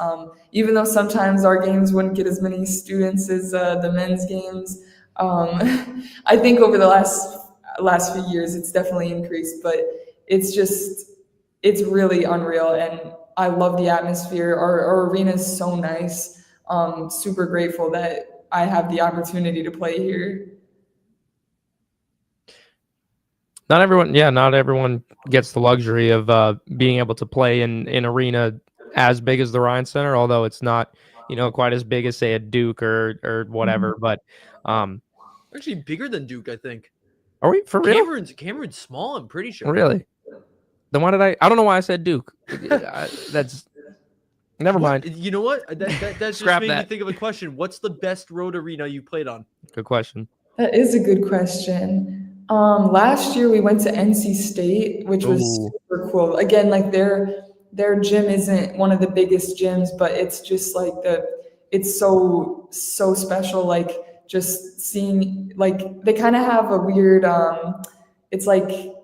Even though sometimes our games wouldn't get as many students as the men's games, I think over the last few years it's definitely increased, but it's really unreal, and I love the atmosphere. Our arena is so nice. Super grateful that I have the opportunity to play here. Not everyone gets the luxury of being able to play in an arena as big as the Ryan Center, although it's not quite as big as say a Duke or whatever. But actually bigger than Duke, I think. Are we for real? Cameron's small, I'm pretty sure. Really? Then why did I don't know why I said Duke. That's never mind. You know what? That just made me think of a question. What's the best road arena you played on? Good question. That is a good question. Last year we went to NC State, which was super cool. Again, like their gym isn't one of the biggest gyms, but it's just like it's so special. Like just seeing, like they kind of have a weird, it's like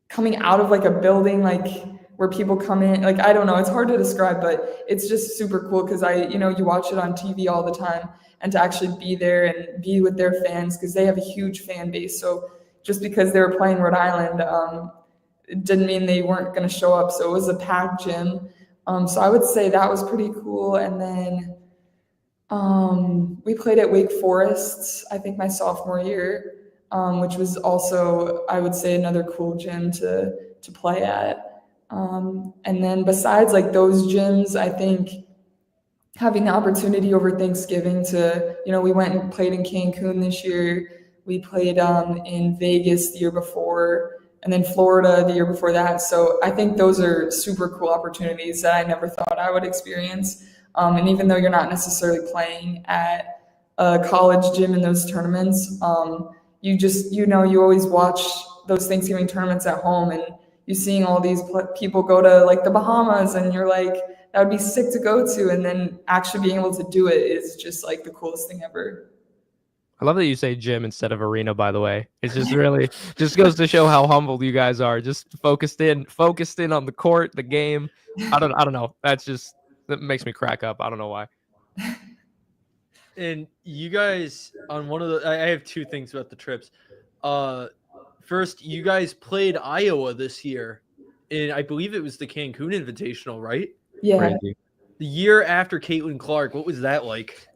coming out of like a building, like where people come in, like, I don't know, it's hard to describe, but it's just super cool. Cause you watch it on TV all the time, and to actually be there and be with their fans, cause they have a huge fan base. So just because they were playing Rhode Island, it didn't mean they weren't going to show up. So it was a packed gym. So I would say that was pretty cool. And then we played at Wake Forest, I think my sophomore year, which was also, I would say, another cool gym to play at. And then besides like those gyms, I think having the opportunity over Thanksgiving to, we went and played in Cancun this year. We played in Vegas the year before, and then Florida the year before that. So I think those are super cool opportunities that I never thought I would experience. And even though you're not necessarily playing at a college gym in those tournaments, you always watch those Thanksgiving tournaments at home, and you're seeing all these people go to like the Bahamas, and you're like, that would be sick to go to. And then actually being able to do it is just like the coolest thing ever. I love that you say gym instead of arena, by the way. It's just really just goes to show how humble you guys are. Just focused in on the court, the game. I don't know. That makes me crack up. I don't know why. And you guys on one of the, I have two things about the trips. First, you guys played Iowa this year, and I believe it was the Cancun Invitational, right? Yeah. Crazy. The year after Caitlin Clark, what was that like?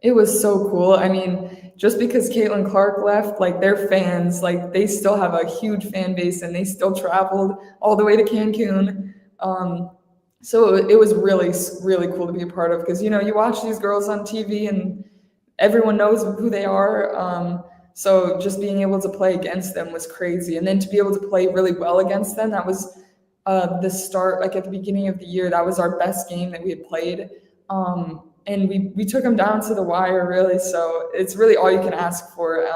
It was so cool. I mean, just because Caitlin Clark left, like their fans, like they still have a huge fan base, and they still traveled all the way to Cancun. So it was really, really cool to be a part of, because, you watch these girls on TV and everyone knows who they are. So just being able to play against them was crazy. And then to be able to play really well against them, that was the start, like at the beginning of the year, that was our best game that we had played. And we took them down to the wire, really. So it's really all you can ask for.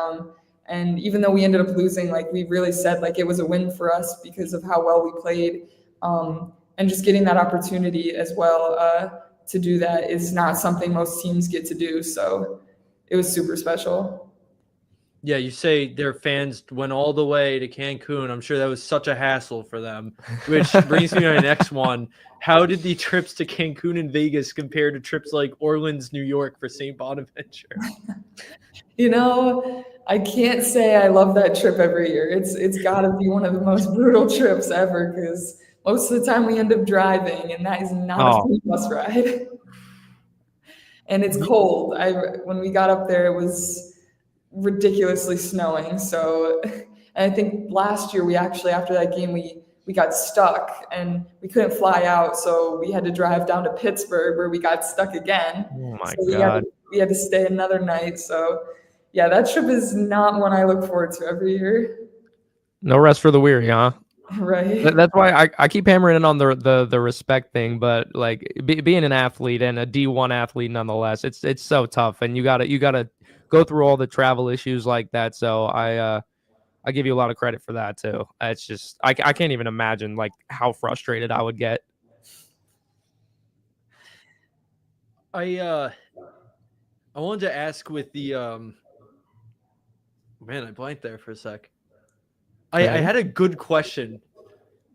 And even though we ended up losing, like we really said, like it was a win for us because of how well we played. And just getting that opportunity as well to do that is not something most teams get to do. So it was super special. Yeah, you say their fans went all the way to Cancun. I'm sure that was such a hassle for them, which brings me to my next one. How did the trips to Cancun and Vegas compare to trips like Orleans, New York for St. Bonaventure? I can't say I love that trip every year. It's got to be one of the most brutal trips ever, because most of the time we end up driving, and that is not a free bus ride. And it's cold. When we got up there, it was ridiculously snowing. So, and I think last year we actually, after that game, we got stuck and we couldn't fly out. So we had to drive down to Pittsburgh, where we got stuck again. Oh my so God. We had to stay another night. So yeah, that trip is not one I look forward to every year. No rest for the weary, huh? Right. That's why I keep hammering in on the respect thing, but like being an athlete and a D1 athlete nonetheless, it's so tough, and you gotta go through all the travel issues like that. So I give you a lot of credit for that too. It's just I can't even imagine like how frustrated I would get. I wanted to ask with the man, I blanked there for a sec. I had a good question.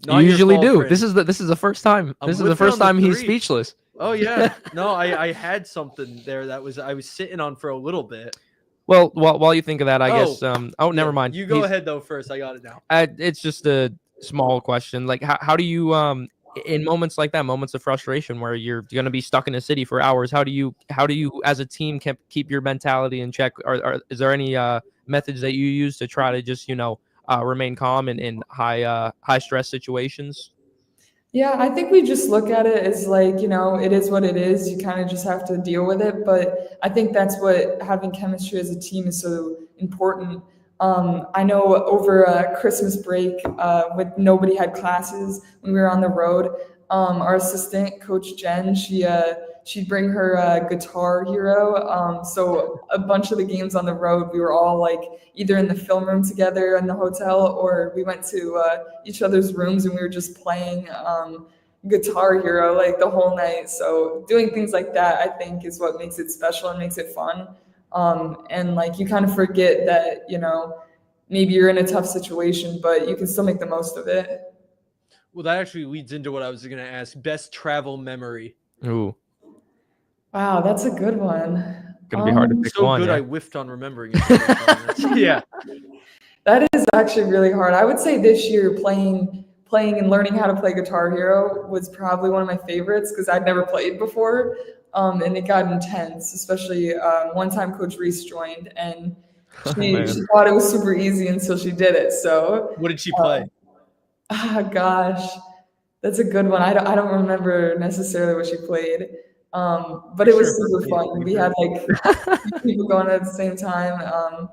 You usually do. This is the first time. This is the first time he's speechless. Oh yeah. No, I had something there that I was sitting on for a little bit. Well, while you think of that, I guess. Never mind. You go ahead though first. I got it now. It's just a small question. Like, how do you in moments like that, moments of frustration where you're going to be stuck in a city for hours, how do you as a team keep your mentality in check? Is there any methods that you use to try to just remain calm in high stress situations? Yeah, I think we just look at it as like, it is what it is. You kind of just have to deal with it. But I think that's what having chemistry as a team is so important. I know over Christmas break, when nobody had classes, when we were on the road, our assistant, Coach Jen, she'd bring her Guitar Hero. So a bunch of the games on the road, we were all like either in the film room together in the hotel, or we went to each other's rooms and we were just playing Guitar Hero like the whole night. So doing things like that, I think, is what makes it special and makes it fun. And like you kind of forget that, maybe you're in a tough situation, but you can still make the most of it. Well, that actually leads into what I was going to ask. Best travel memory. Ooh. Wow, that's a good one. Gonna be hard to pick so one. Good, Yeah. I whiffed on remembering it. Yeah. That is actually really hard. I would say this year playing and learning how to play Guitar Hero was probably one of my favorites, because I'd never played before. And it got intense, especially one time Coach Reese joined, and she Man. thought it was super easy until she did it. So, What did she play? gosh, that's a good one. I don't remember necessarily what she played, but it was Sure. super fun. We had like people going at the same time.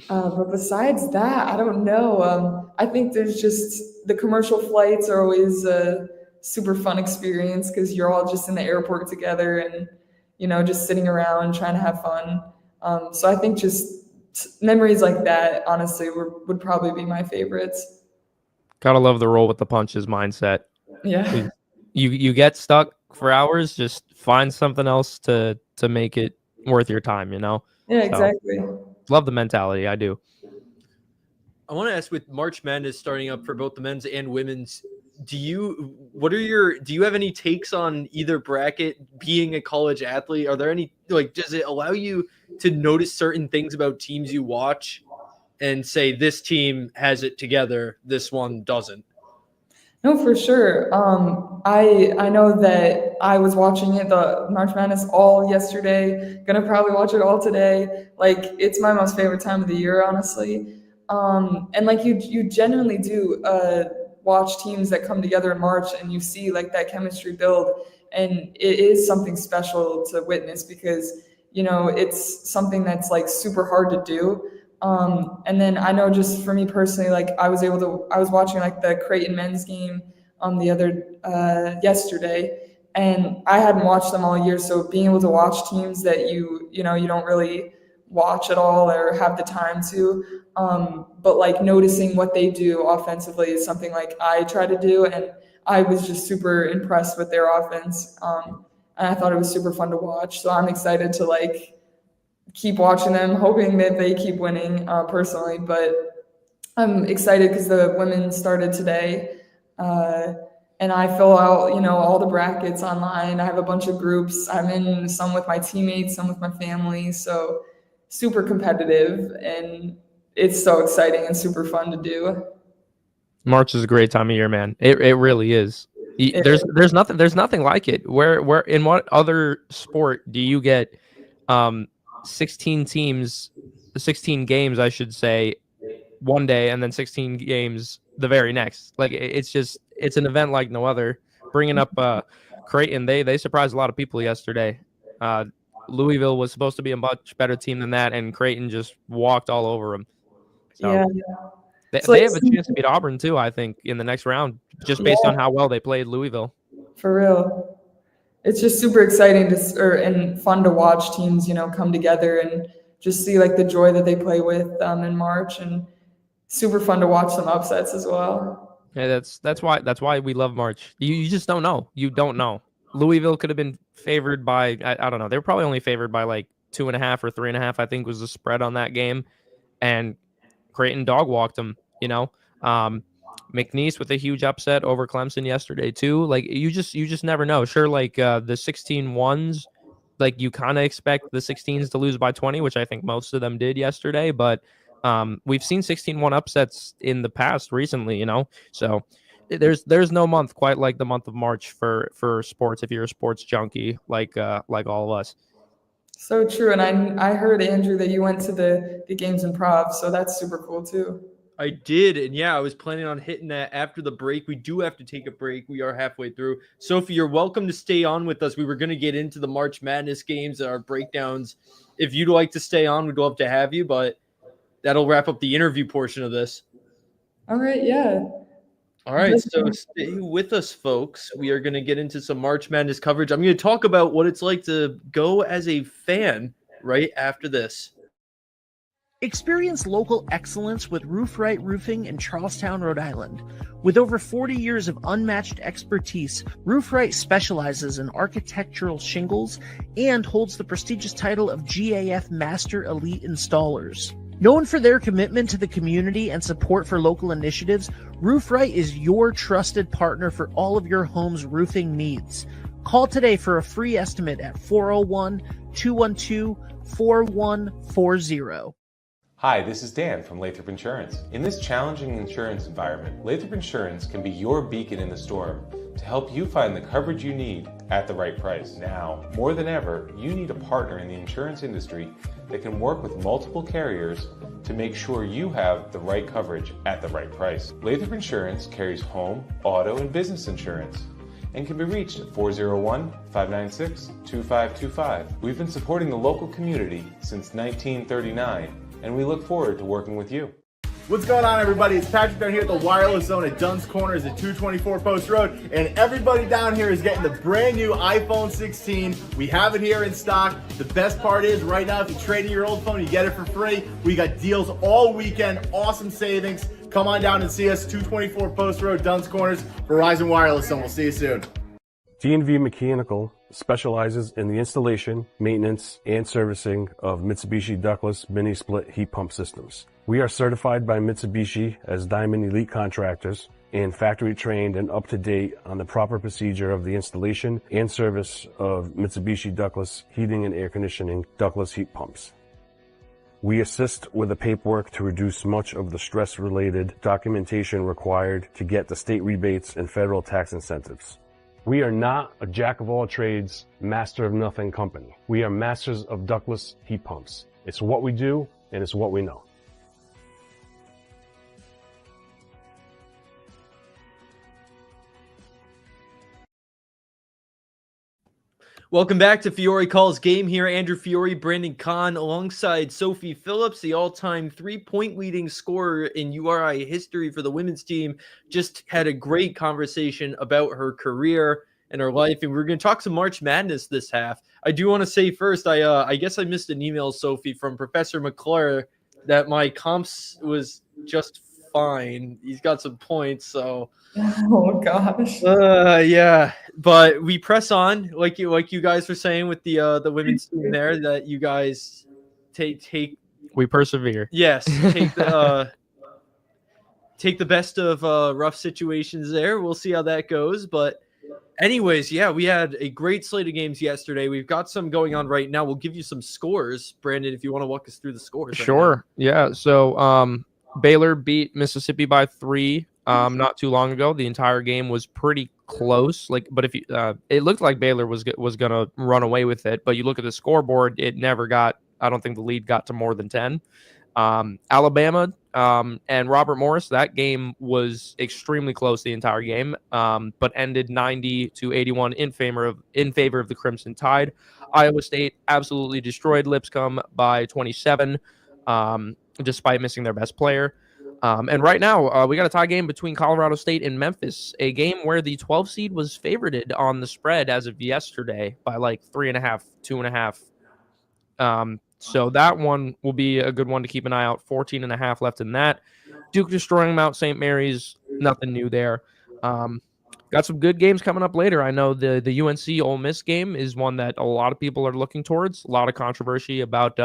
But besides that, I don't know. I think there's just the commercial flights are always a super fun experience because you're all just in the airport together and, just sitting around trying to have fun. So I think just memories like that, honestly, would probably be my favorites. Gotta love the roll with the punches mindset. Yeah. You get stuck for hours, just find something else to make it worth your time, Yeah, So, exactly. love the mentality. I do. I want to ask, with March Madness starting up for both the men's and women's, do you have any takes on either bracket? Being a college athlete, are there any, does it allow you to notice certain things about teams you watch and say this team has it together, this one doesn't? No, for sure. I know that I was watching the March Madness all yesterday. Gonna probably watch it all today. Like, it's my most favorite time of the year, honestly. And like you genuinely do watch teams that come together in March, and you see like that chemistry build, and it is something special to witness because it's something that's like super hard to do. And then I know just for me personally, like I was watching like the Creighton men's game the other yesterday, and I hadn't watched them all year. So being able to watch teams that you don't really watch at all or have the time to, but like noticing what they do offensively is something like I try to do, and I was just super impressed with their offense. And I thought it was super fun to watch. So I'm excited to like keep watching them, hoping that they keep winning personally. But I'm excited because the women started today. And I fill out, all the brackets online. I have a bunch of groups. I'm in some with my teammates, some with my family. So super competitive, and it's so exciting and super fun to do. March is a great time of year, man. It really is. There's nothing like it. Where in what other sport do you get 16 teams, 16 games, I should say, one day, and then 16 games the very next? Like, it's an event like no other. Bringing up Creighton, they surprised a lot of people yesterday. Louisville was supposed to be a much better team than that, and Creighton just walked all over them. So Yeah. they have a chance to beat Auburn too, I think, in the next round, just based on how well they played Louisville. For real. It's just super exciting and fun to watch teams, come together and just see like the joy that they play with in March, and super fun to watch some upsets as well. Yeah, that's why we love March. You just don't know. You don't know. Louisville could have been favored by I don't know. They were probably only favored by like 2.5 or 3.5, I think was the spread on that game, and Creighton dog walked them. McNeese with a huge upset over Clemson yesterday too. Like you just never know. Sure, like the 16 ones, like you kind of expect the 16s to lose by 20, which I think most of them did yesterday. But we've seen 16-1 upsets in the past recently. So there's no month quite like the month of March for sports if you're a sports junkie like all of us. So true. And I heard, Andrew, that you went to the games in Prov, so that's super cool too. I did, and yeah, I was planning on hitting that after the break. We do have to take a break. We are halfway through. Sophie, you're welcome to stay on with us. We were going to get into the March Madness games and our breakdowns. If you'd like to stay on, we'd love to have you, but that'll wrap up the interview portion of this. All right, yeah. All right, so stay with us, folks. We are going to get into some March Madness coverage. I'm going to talk about what it's like to go as a fan right after this. Experience local excellence with Roof Right Roofing in Charlestown, Rhode Island. With over 40 years of unmatched expertise, Roof Right specializes in architectural shingles and holds the prestigious title of GAF Master Elite Installers. Known for their commitment to the community and support for local initiatives, Roof Right is your trusted partner for all of your home's roofing needs. Call today for a free estimate at 401-212-4140. Hi, this is Dan from Lathrop Insurance. In this challenging insurance environment, Lathrop Insurance can be your beacon in the storm to help you find the coverage you need at the right price. Now, more than ever, you need a partner in the insurance industry that can work with multiple carriers to make sure you have the right coverage at the right price. Lathrop Insurance carries home, auto, and business insurance and can be reached at 401-596-2525. We've been supporting the local community since 1939, and we look forward to working with you. What's going on, everybody? It's Patrick down here at the Wireless Zone at Dunn's Corners at 224 Post Road, and everybody down here is getting the brand new iPhone 16. We have it here in stock. The best part is right now, if you trade in your old phone, you get it for free. We got deals all weekend, awesome savings. Come on down and see us, 224 Post Road, Dunn's Corners, Verizon Wireless Zone. We'll see you soon. D&V Mechanical specializes in the installation, maintenance, and servicing of Mitsubishi ductless mini-split heat pump systems. We are certified by Mitsubishi as Diamond Elite Contractors and factory trained and up to date on the proper procedure of the installation and service of Mitsubishi ductless heating and air conditioning ductless heat pumps. We assist with the paperwork to reduce much of the stress-related documentation required to get the state rebates and federal tax incentives. We are not a jack-of-all-trades, master-of-nothing company. We are masters of ductless heat pumps. It's what we do, and it's what we know. Welcome back to Fiore Calls Game here. Andrew Fiore, Brandon Kahn, alongside Sophie Phillips, the all-time three-point leading scorer in URI history for the women's team. Just had a great conversation about her career and her life, and we're going to talk some March Madness this half. I do want to say first, I guess I missed an email, Sophie, from Professor McClure that my comps was just fine. He's got some points, so... Oh gosh. Yeah, but we press on, like you guys were saying with the women's team there, that you guys take. We persevere. Yes, take the best of rough situations there. We'll see how that goes. But anyways, yeah, we had a great slate of games yesterday. We've got some going on right now. We'll give you some scores, Brandon, if you want to walk us through the scores. Sure. Yeah. So Baylor beat Mississippi by 3. Not too long ago. The entire game was pretty close. But if you, it looked like Baylor was gonna run away with it. But you look at the scoreboard, it never got. I don't think the lead got to more than 10. Alabama and Robert Morris. That game was extremely close the entire game, but ended 90-81 in favor of the Crimson Tide. Iowa State absolutely destroyed Lipscomb by 27, despite missing their best player. And right now, we got a tie game between Colorado State and Memphis, a game where the 12 seed was favorited on the spread as of yesterday by like 3.5, 2.5. So that one will be a good one to keep an eye out. 14.5 left in that. Duke destroying Mount St. Mary's, nothing new there. Got some good games coming up later. I know the UNC Ole Miss game is one that a lot of people are looking towards. A lot of controversy about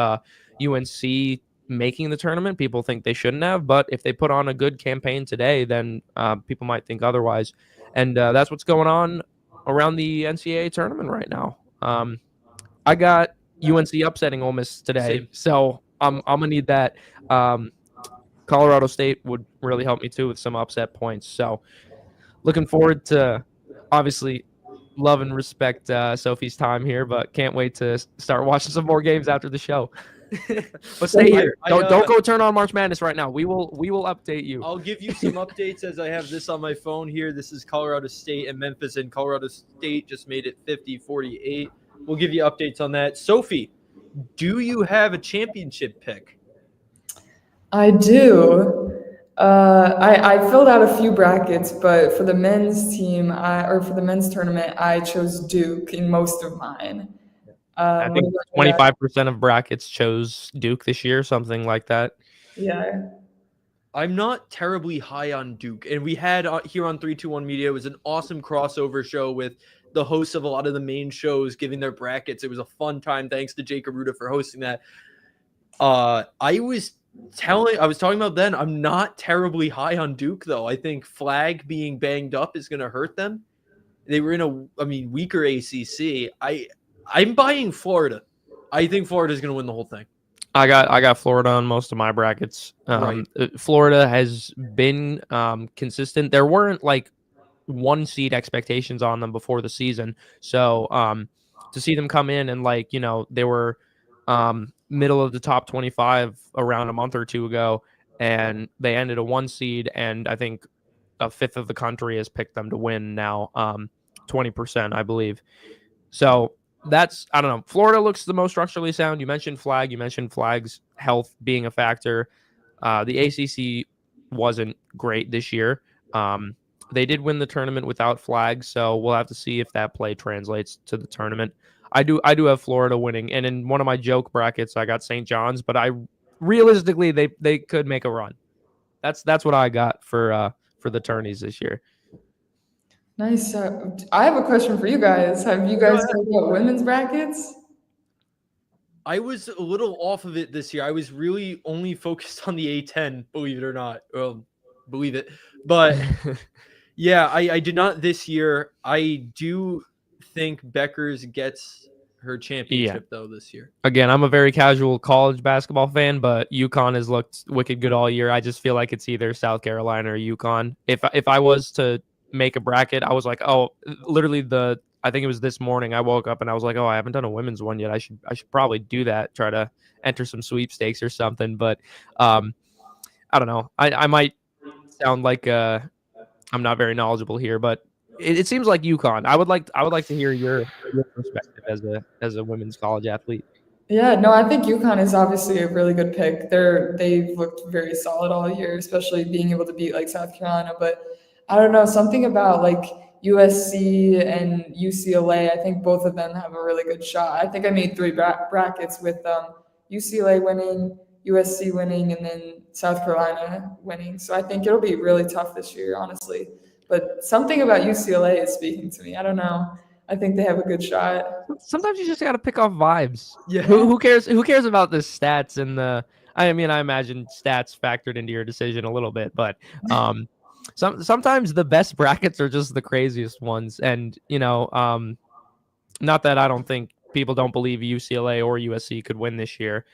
UNC making the tournament. People think they shouldn't have, but if they put on a good campaign today, then people might think otherwise. And that's what's going on around the NCAA tournament right now. I got UNC upsetting Ole Miss today, Same. so I'm gonna need that. Colorado State would really help me too with some upset points. So looking forward to, obviously, love and respect Sophie's time here, but can't wait to start watching some more games after the show. But stay here. Don't go turn on March Madness right now. We will update you. I'll give you some updates as I have this on my phone here. This is Colorado State and Memphis, and Colorado State just made it 50-48. We'll give you updates on that. Sophie, do you have a championship pick? I do. I filled out a few brackets, but for the men's team, for the men's tournament, I chose Duke in most of mine. I think 25% of brackets chose Duke this year, something like that. Yeah. I'm not terribly high on Duke, and we had here on 321 Media, it was an awesome crossover show with the hosts of a lot of the main shows giving their brackets. It was a fun time. Thanks to Jacob Ruda for hosting that. I was talking about then, I'm not terribly high on Duke, though. I think Flag being banged up is going to hurt them. They were in a weaker ACC. I'm buying Florida. I think Florida is going to win the whole thing. I got Florida on most of my brackets. Right. Florida has been consistent. There weren't like one seed expectations on them before the season. So to see them come in and like, they were middle of the top 25 around a month or two ago, and they ended a one seed, and I think a fifth of the country has picked them to win now, 20%, I believe. So that's, I don't know. Florida looks the most structurally sound. You mentioned Flag's health being a factor. The ACC wasn't great this year. They did win the tournament without Flag, so we'll have to see if that play translates to the tournament. I do have Florida winning, and in one of my joke brackets, I got St. John's, but I realistically they could make a run. That's what I got for the tourneys this year. Nice. I have a question for you guys. Have you guys talked about women's brackets? I was a little off of it this year. I was really only focused on the A10, believe it or not. Well, believe it. But yeah, I did not this year. I do think Beckers gets her championship though this year. Again, I'm a very casual college basketball fan, but UConn has looked wicked good all year. I just feel like it's either South Carolina or UConn. If I was to make a bracket, I was like, literally I think it was this morning I woke up and I was like, I haven't done a women's one yet. I should probably do that, try to enter some sweepstakes or something. But I don't know. I might sound like I'm not very knowledgeable here, but it seems like UConn. I would like to hear your perspective as a women's college athlete. Yeah, no, I think UConn is obviously a really good pick. They've looked very solid all year, especially being able to beat like South Carolina. But I don't know, something about like USC and UCLA. I think both of them have a really good shot. I think I made 3 brackets with UCLA winning, USC winning, and then South Carolina winning. So I think it'll be really tough this year, honestly. But something about UCLA is speaking to me. I don't know. I think they have a good shot. Sometimes you just got to pick off vibes. Yeah. Who cares? Who cares about the stats and the? I mean, I imagine stats factored into your decision a little bit, but sometimes the best brackets are just the craziest ones. And not that I don't think people don't believe UCLA or USC could win this year.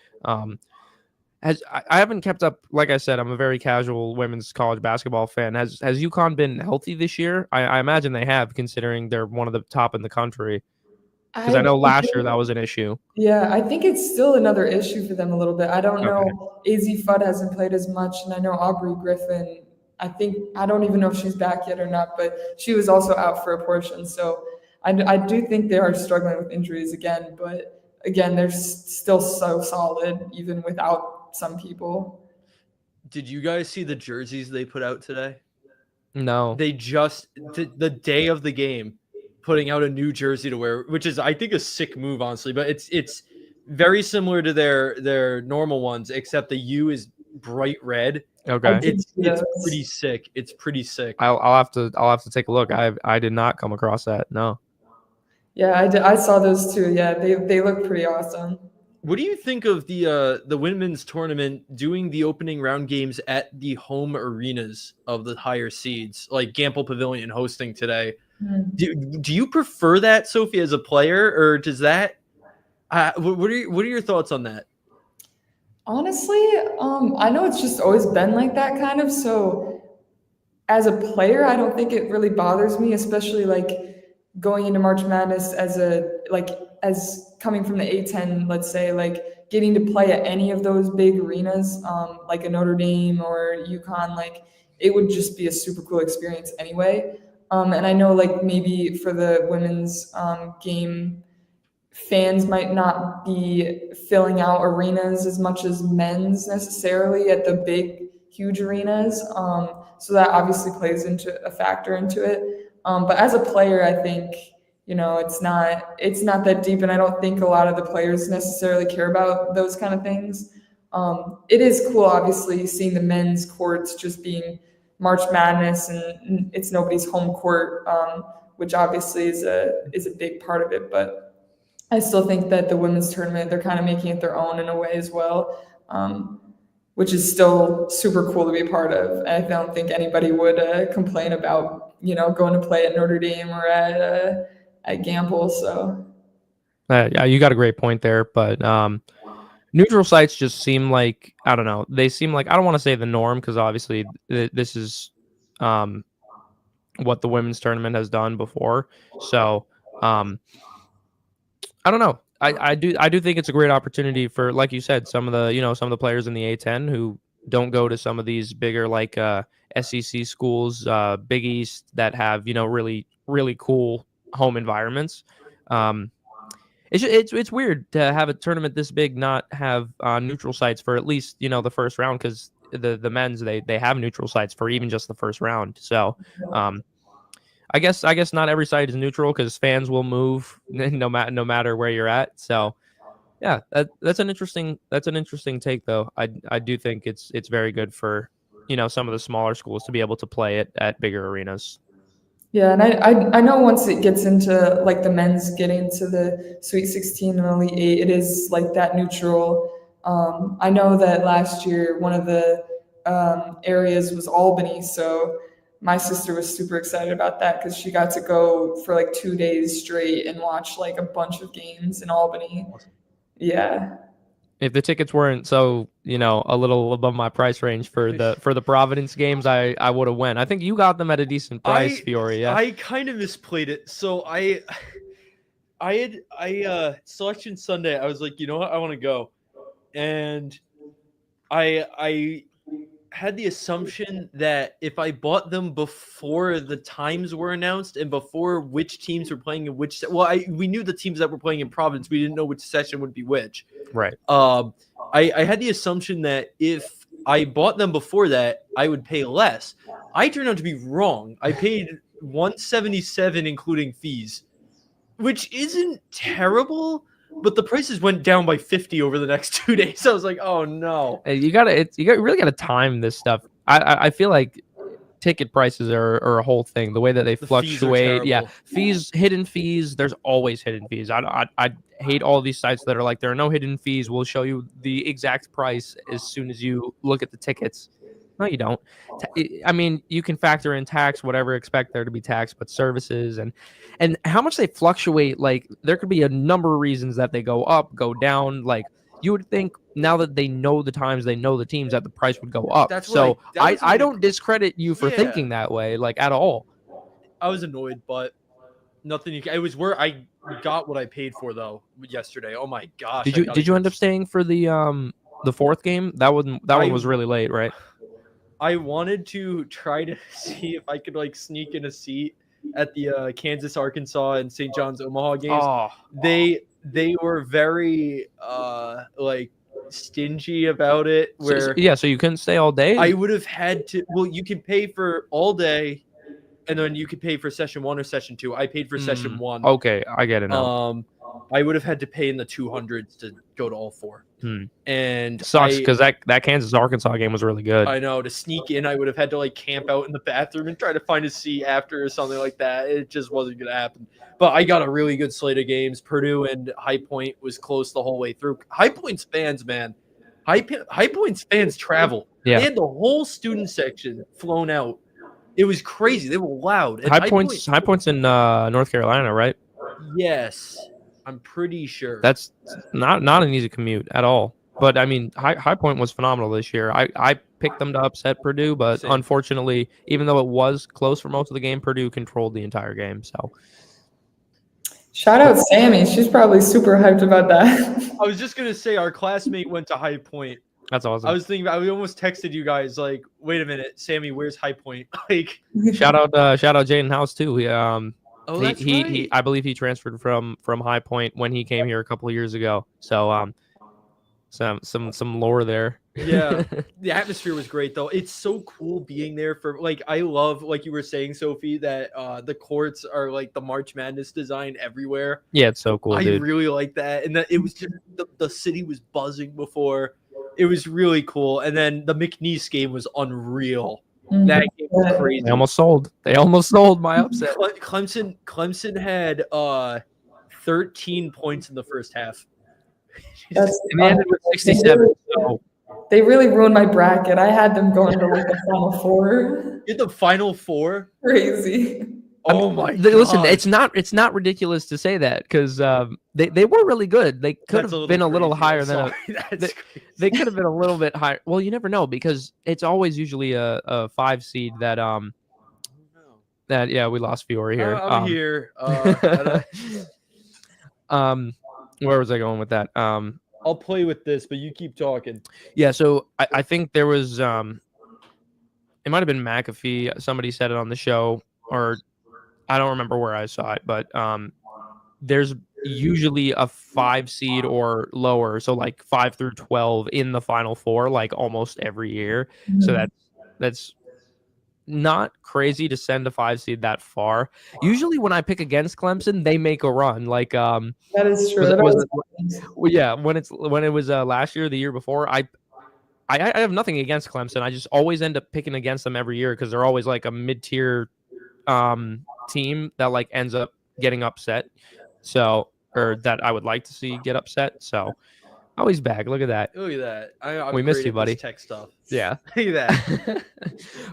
I haven't kept up. Like I said, I'm a very casual women's college basketball fan. Has UConn been healthy this year? I imagine they have, considering they're one of the top in the country. Because I know last year that was an issue. Yeah, I think it's still another issue for them a little bit. I don't know. AZ Fudd hasn't played as much, and I know Aubrey Griffin. I don't even know if she's back yet or not, but she was also out for a portion. So I do think they are struggling with injuries again. But again, they're still so solid, even without some people. Did you guys see the jerseys they put out today? No. They just the day of the game putting out a new jersey to wear, which is I think a sick move, honestly. But it's very similar to their normal ones, except the U is bright red. Okay. It's pretty sick. It's pretty sick. I'll have to take a look. I did not come across that. No. Yeah, I saw those too. Yeah, they look pretty awesome. What do you think of the women's tournament doing the opening round games at the home arenas of the higher seeds, like Gamble Pavilion hosting today? Do you prefer that, Sophie, as a player, or does that? What are your thoughts on that? Honestly, I know it's just always been like that kind of. So as a player, I don't think it really bothers me, especially like going into March Madness as coming from the A10, let's say, like getting to play at any of those big arenas, like a Notre Dame or UConn, like it would just be a super cool experience anyway. And I know like maybe for the women's game, fans might not be filling out arenas as much as men's necessarily at the big, huge arenas. So that obviously plays into a factor into it. But as a player, I think, it's not that deep, and I don't think a lot of the players necessarily care about those kind of things. It is cool, obviously, seeing the men's courts just being March Madness, and it's nobody's home court, which obviously is a big part of it. But I still think that the women's tournament, they're kind of making it their own in a way as well, which is still super cool to be a part of. And I don't think anybody would complain about, going to play at Notre Dame or at Gamble. So, yeah, you got a great point there. But neutral sites just seem like, I don't know, they seem like, I don't want to say the norm, because obviously this is what the women's tournament has done before. So I don't know. I do think it's a great opportunity for, like you said, some of the players in the A10 who don't go to some of these bigger like SEC schools, Big East, that have really really cool home environments. It's weird to have a tournament this big not have neutral sites for at least the first round, because the men's they have neutral sites for even just the first round. So I guess not every site is neutral, because fans will move no matter where you're at. So yeah, that's an interesting take though. I do think it's very good for some of the smaller schools to be able to play it at bigger arenas. Yeah, and I know once it gets into like the men's getting to the Sweet 16 and Elite 8, it is like that neutral. I know that last year one of the areas was Albany, so my sister was super excited about that because she got to go for like 2 days straight and watch like a bunch of games in Albany. Yeah. If the tickets weren't so, a little above my price range for the Providence games, I would have went. I think you got them at a decent price, Fiore. Yeah. I kind of misplayed it. So I had selection Sunday. I was like, you know what, I want to go, and I had the assumption that if I bought them before the times were announced and before which teams were playing in which, we knew the teams that were playing in Providence. We didn't know which session would be which. Right. I had the assumption that if I bought them before that, I would pay less. I turned out to be wrong. I paid $177 including fees, which isn't terrible, but the prices went down by 50 over the next 2 days. I was like, oh no. You really gotta time this stuff. I feel like ticket prices are a whole thing. The way that they fluctuate. Yeah. Hidden fees. There's always hidden fees. I hate all these sites that are like, there are no hidden fees. We'll show you the exact price as soon as you look at the tickets. No, you don't. I mean, you can factor in tax, whatever, expect there to be tax, but services and how much they fluctuate. Like, there could be a number of reasons that they go up, go down. Like, you would think now that they know the times, they know the teams, that the price would go up. I don't discredit you for thinking that way, like, at all. I was annoyed, but nothing. It was where I got what I paid for though yesterday. Oh my gosh! Did you end up staying for the fourth game? That one was really late, right? I wanted to try to see if I could like sneak in a seat at the Kansas, Arkansas, and St. John's Omaha games. Oh. They were very like stingy about it. Where so you couldn't stay all day? I would have had to. Well, you can pay for all day, and then you could pay for session 1 or session 2. I paid for session 1. Okay, I get it now. I would have had to pay in the 200s to go to all 4. And sucks because that Kansas Arkansas game was really good. I know, to sneak in, I would have had to like camp out in the bathroom and try to find a seat after or something like that. It just wasn't going to happen. But I got a really good slate of games. Purdue and High Point was close the whole way through. High Point's fans, man. High Point's fans travel. Yeah. They had the whole student section flown out. It was crazy. They were loud. And High Point's in North Carolina, right? Yes. I'm pretty sure. That's not an easy commute at all. But I mean, High Point was phenomenal this year. I picked them to upset Purdue, but unfortunately, even though it was close for most of the game, Purdue controlled the entire game. So, shout out Sammy. She's probably super hyped about that. I was just gonna say our classmate went to High Point. That's awesome. I was thinking. I almost texted you guys like, "Wait a minute, Sammy, where's High Point?" Like, shout out Jaden House too. Right. I believe he transferred from High Point when he came here a couple of years ago. So some lore there. Yeah, the atmosphere was great though. It's so cool being there for like, I love, like you were saying, Sophie, that the courts are like the March Madness design everywhere. Yeah, it's so cool. I dude. really like that, and that it was just the city was buzzing before. It was really cool, and then the McNeese game was unreal. That game was crazy. They almost sold my upset. Clemson had 13 points in the first half. And they ended with 67. So. They really ruined my bracket. I had them going to like the Final Four. In the Final Four? Crazy. Oh my God. Listen, it's not ridiculous to say that because they were really good. They could have been a little higher than they could have been a little bit higher. Well, you never know because it's always usually a 5 seed that Yeah, we lost Fiore here. I'm here. Where was I going with that? I'll play with this, but you keep talking. Yeah, so I think there was it might have been McAfee. Somebody said it on the show, or I don't remember where I saw it, but there's usually a 5 seed or lower, so like 5 through 12 in the Final Four, like almost every year. So that's not crazy to send a 5 seed that far. Usually when I pick against Clemson, they make a run. Like That is true. when it was last year, the year before, I have nothing against Clemson. I just always end up picking against them every year because they're always like a mid-tier team that like ends up getting upset. So, or that I would like to see get upset. So, always back. Look at that. Look at that. I'm We missed great you, at buddy. this tech stuff. Yeah. Look at that.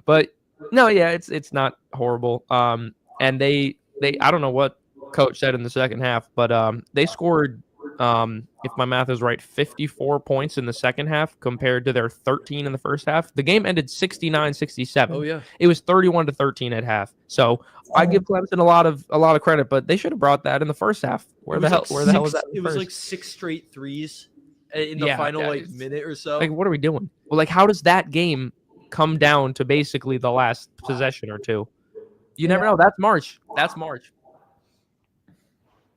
But no, yeah, it's not horrible. And they I don't know what coach said in the second half, but they scored if my math is right, 54 points in the second half compared to their 13 in the first half. The game ended 69-67. Oh yeah. It was 31-13 at half. So I give Clemson a lot of credit, but they should have brought that in the first half. Where the hell was that? It was like 6 straight threes in the final minute or so. Like, what are we doing? Well, like, how does that game come down to basically the last possession or two? You never know. That's March.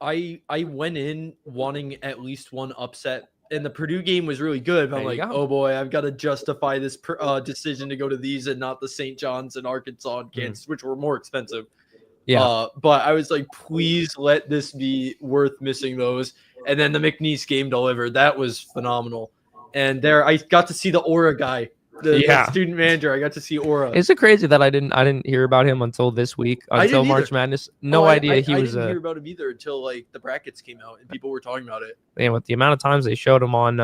I went in wanting at least one upset, and the Purdue game was really good. But I'm like, oh boy, I've got to justify this decision to go to these and not the St. John's and Arkansas and Kansas, which were more expensive. Yeah. But I was like, please let this be worth missing those. And then the McNeese game delivered. That was phenomenal. And there, I got to see the Aura guy, the student manager. I got to see Aura. Is it crazy that I didn't hear about him until this week, until March Madness? No idea he was. I didn't hear about him either until like the brackets came out and people were talking about it. And with the amount of times they showed him on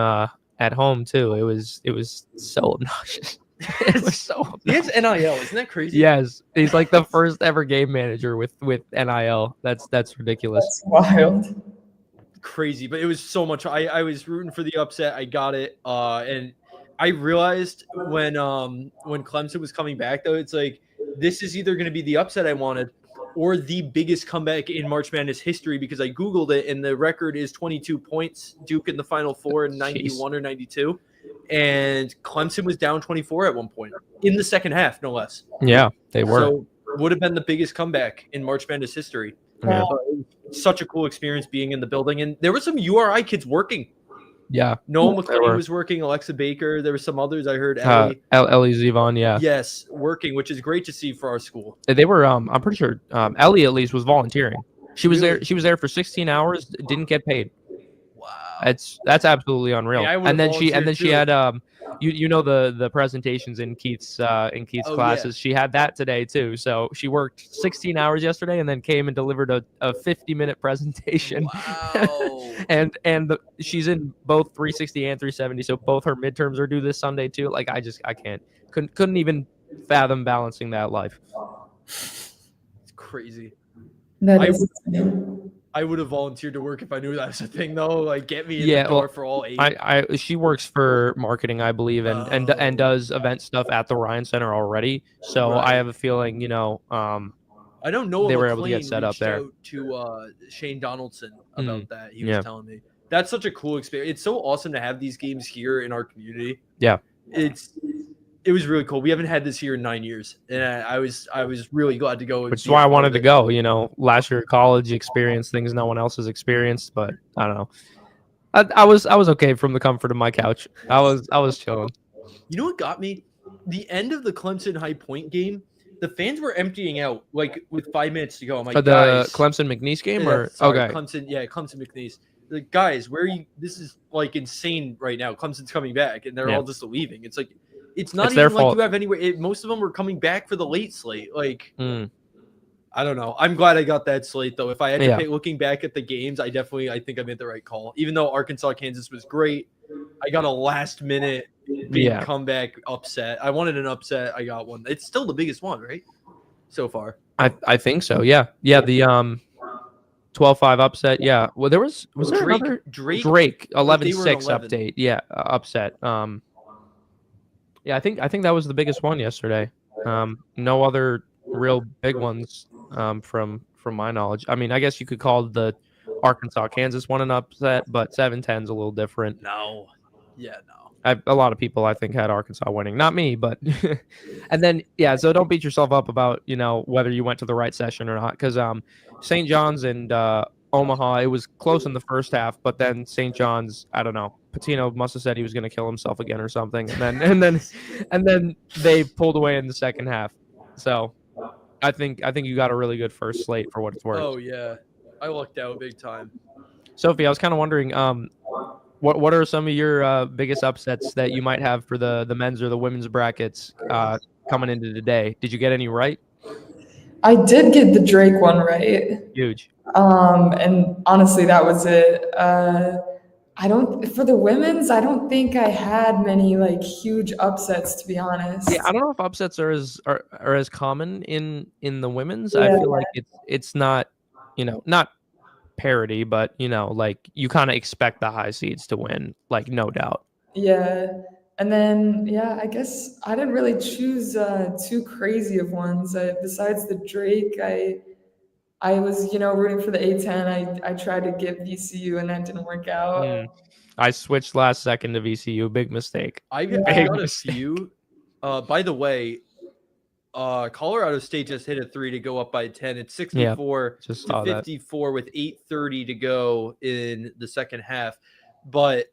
at home too, it was so obnoxious. It was so obnoxious. He has NIL, isn't that crazy? Yes, he's like the first ever game manager with NIL. That's ridiculous. That's wild. Crazy, but it was so much. I was rooting for the upset. I got it, and I realized when Clemson was coming back, though, it's like this is either going to be the upset I wanted or the biggest comeback in March Madness history, because I Googled it and the record is 22 points. Duke in the Final Four in 91 or 92. And Clemson was down 24 at one point in the second half, no less. Yeah, they were. So would have been the biggest comeback in March Madness history. Yeah. Such a cool experience being in the building. And there were some URI kids working. Yeah. Noah McClain was working, Alexa Baker. There were some others I heard. Ellie Zevon, yeah. Yes, working, which is great to see for our school. They were I'm pretty sure Ellie at least was volunteering. She was there for 16 hours, didn't get paid. Wow. That's absolutely unreal. Yeah, and then she had you know the presentations in Keith's classes. Yeah. She had that today too. So she worked 16 hours yesterday and then came and delivered a 50-minute presentation. Wow. and she's in both 360 and 370. So both her midterms are due this Sunday too. Like I couldn't even fathom balancing that life. It's crazy. I would have volunteered to work if I knew that was a thing, though. Like, get me in the door for all 8. She works for marketing, I believe, and does event stuff at the Ryan Center already. So I have a feeling, I don't know. They were able to get set up there. To Shane Donaldson about that, he was telling me that's such a cool experience. It's so awesome to have these games here in our community. Yeah, it was really cool. We haven't had this here in 9 years, and I was really glad to go. Which is why I wanted to go. Last year at college, experienced things no one else has experienced. But I don't know. I was okay from the comfort of my couch. I was chilling. You know what got me? The end of the Clemson High Point game, the fans were emptying out like with 5 minutes to go. I'm like, the Clemson McNeese game, okay, Clemson McNeese. Like, guys, where are you? This is like insane right now. Clemson's coming back, and they're all just leaving. It's like. It's not even like you have anywhere. Most of them were coming back for the late slate. Like, I don't know. I'm glad I got that slate, though. If I had to pick, looking back at the games, I think I made the right call. Even though Arkansas, Kansas was great, I got a last-minute big comeback upset. I wanted an upset. I got one. It's still the biggest one, right? So far. I think so, yeah. Yeah, the 12-5 upset, yeah. Well, there was there another? Drake 11-6 update. Yeah, upset. Yeah, I think that was the biggest one yesterday. No other real big ones from my knowledge. I mean, I guess you could call the Arkansas Kansas one an upset, but 7-10's a little different. No. Yeah, no. A lot of people I think had Arkansas winning, not me, but and then yeah, so don't beat yourself up about whether you went to the right session or not, because St. John's and Omaha, it was close in the first half, but then St. John's, I don't know, Patino must have said he was going to kill himself again or something, and then they pulled away in the second half. So I think you got a really good first slate for what it's worth. Oh yeah, I lucked out big time. Sophie, I was kind of wondering, what are some of your biggest upsets that you might have for the men's or the women's brackets coming into today? Did you get any right? I did get the Drake one right. Huge. And honestly, that was it. For the women's, I don't think I had many like huge upsets, to be honest. Yeah, I don't know if upsets are as common in the women's. Yeah. I feel like it's not, not parity, but like you kind of expect the high seeds to win, like no doubt. Yeah. And then, yeah, I guess I didn't really choose too crazy of ones. Besides the Drake, I was, rooting for the A10. I tried to get VCU, and that didn't work out. I switched last second to VCU. Big mistake. I got a few. By the way, Colorado State just hit a 3 to go up by 10. It's 64 to 54 with 8:30 to go in the second half. But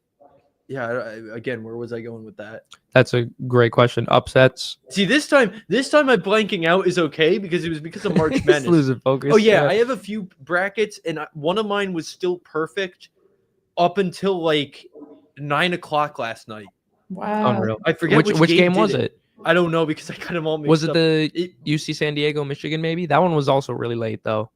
yeah, again, where was I going with that? That's a great question. Upsets. See, this time my blanking out is okay because it was because of March Madness. Losing focus. Oh yeah, I have a few brackets, and one of mine was still perfect up until like 9 o'clock last night. Wow. Unreal. I forget which game was it? I don't know because I kind of all mixed was it up. the UC San Diego, Michigan? Maybe that one was also really late though.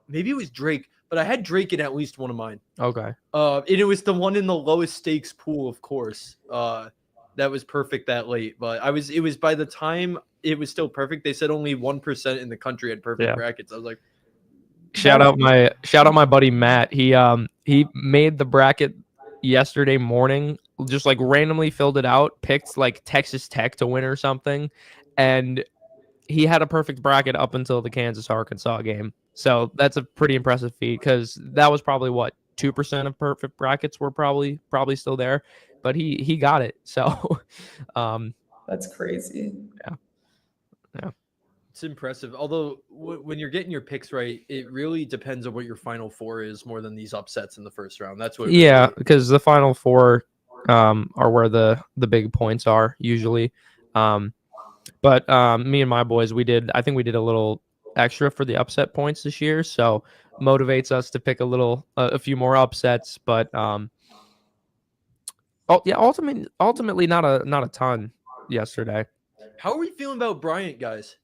Maybe it was Drake, but I had Drake in at least one of mine. Okay. And it was the one in the lowest stakes pool, of course. That was perfect that late, but it was by the time it was still perfect. They said only 1% in the country had perfect brackets. I was like, shout out my buddy Matt. He made the bracket yesterday morning, just like randomly filled it out, picked like Texas Tech to win or something, and he had a perfect bracket up until the Kansas Arkansas game. So that's a pretty impressive feat because that was probably what 2% of perfect brackets were probably still there, but he got it. So that's crazy. Yeah. It's impressive. Although when you're getting your picks right, it really depends on what your final four is more than these upsets in the first round. That's what. Because the final four are where the big points are usually. But me and my boys, I think we did a little extra for the upset points this year, so motivates us to pick a few more upsets. But ultimately not a ton yesterday. How are we feeling about Bryant, guys?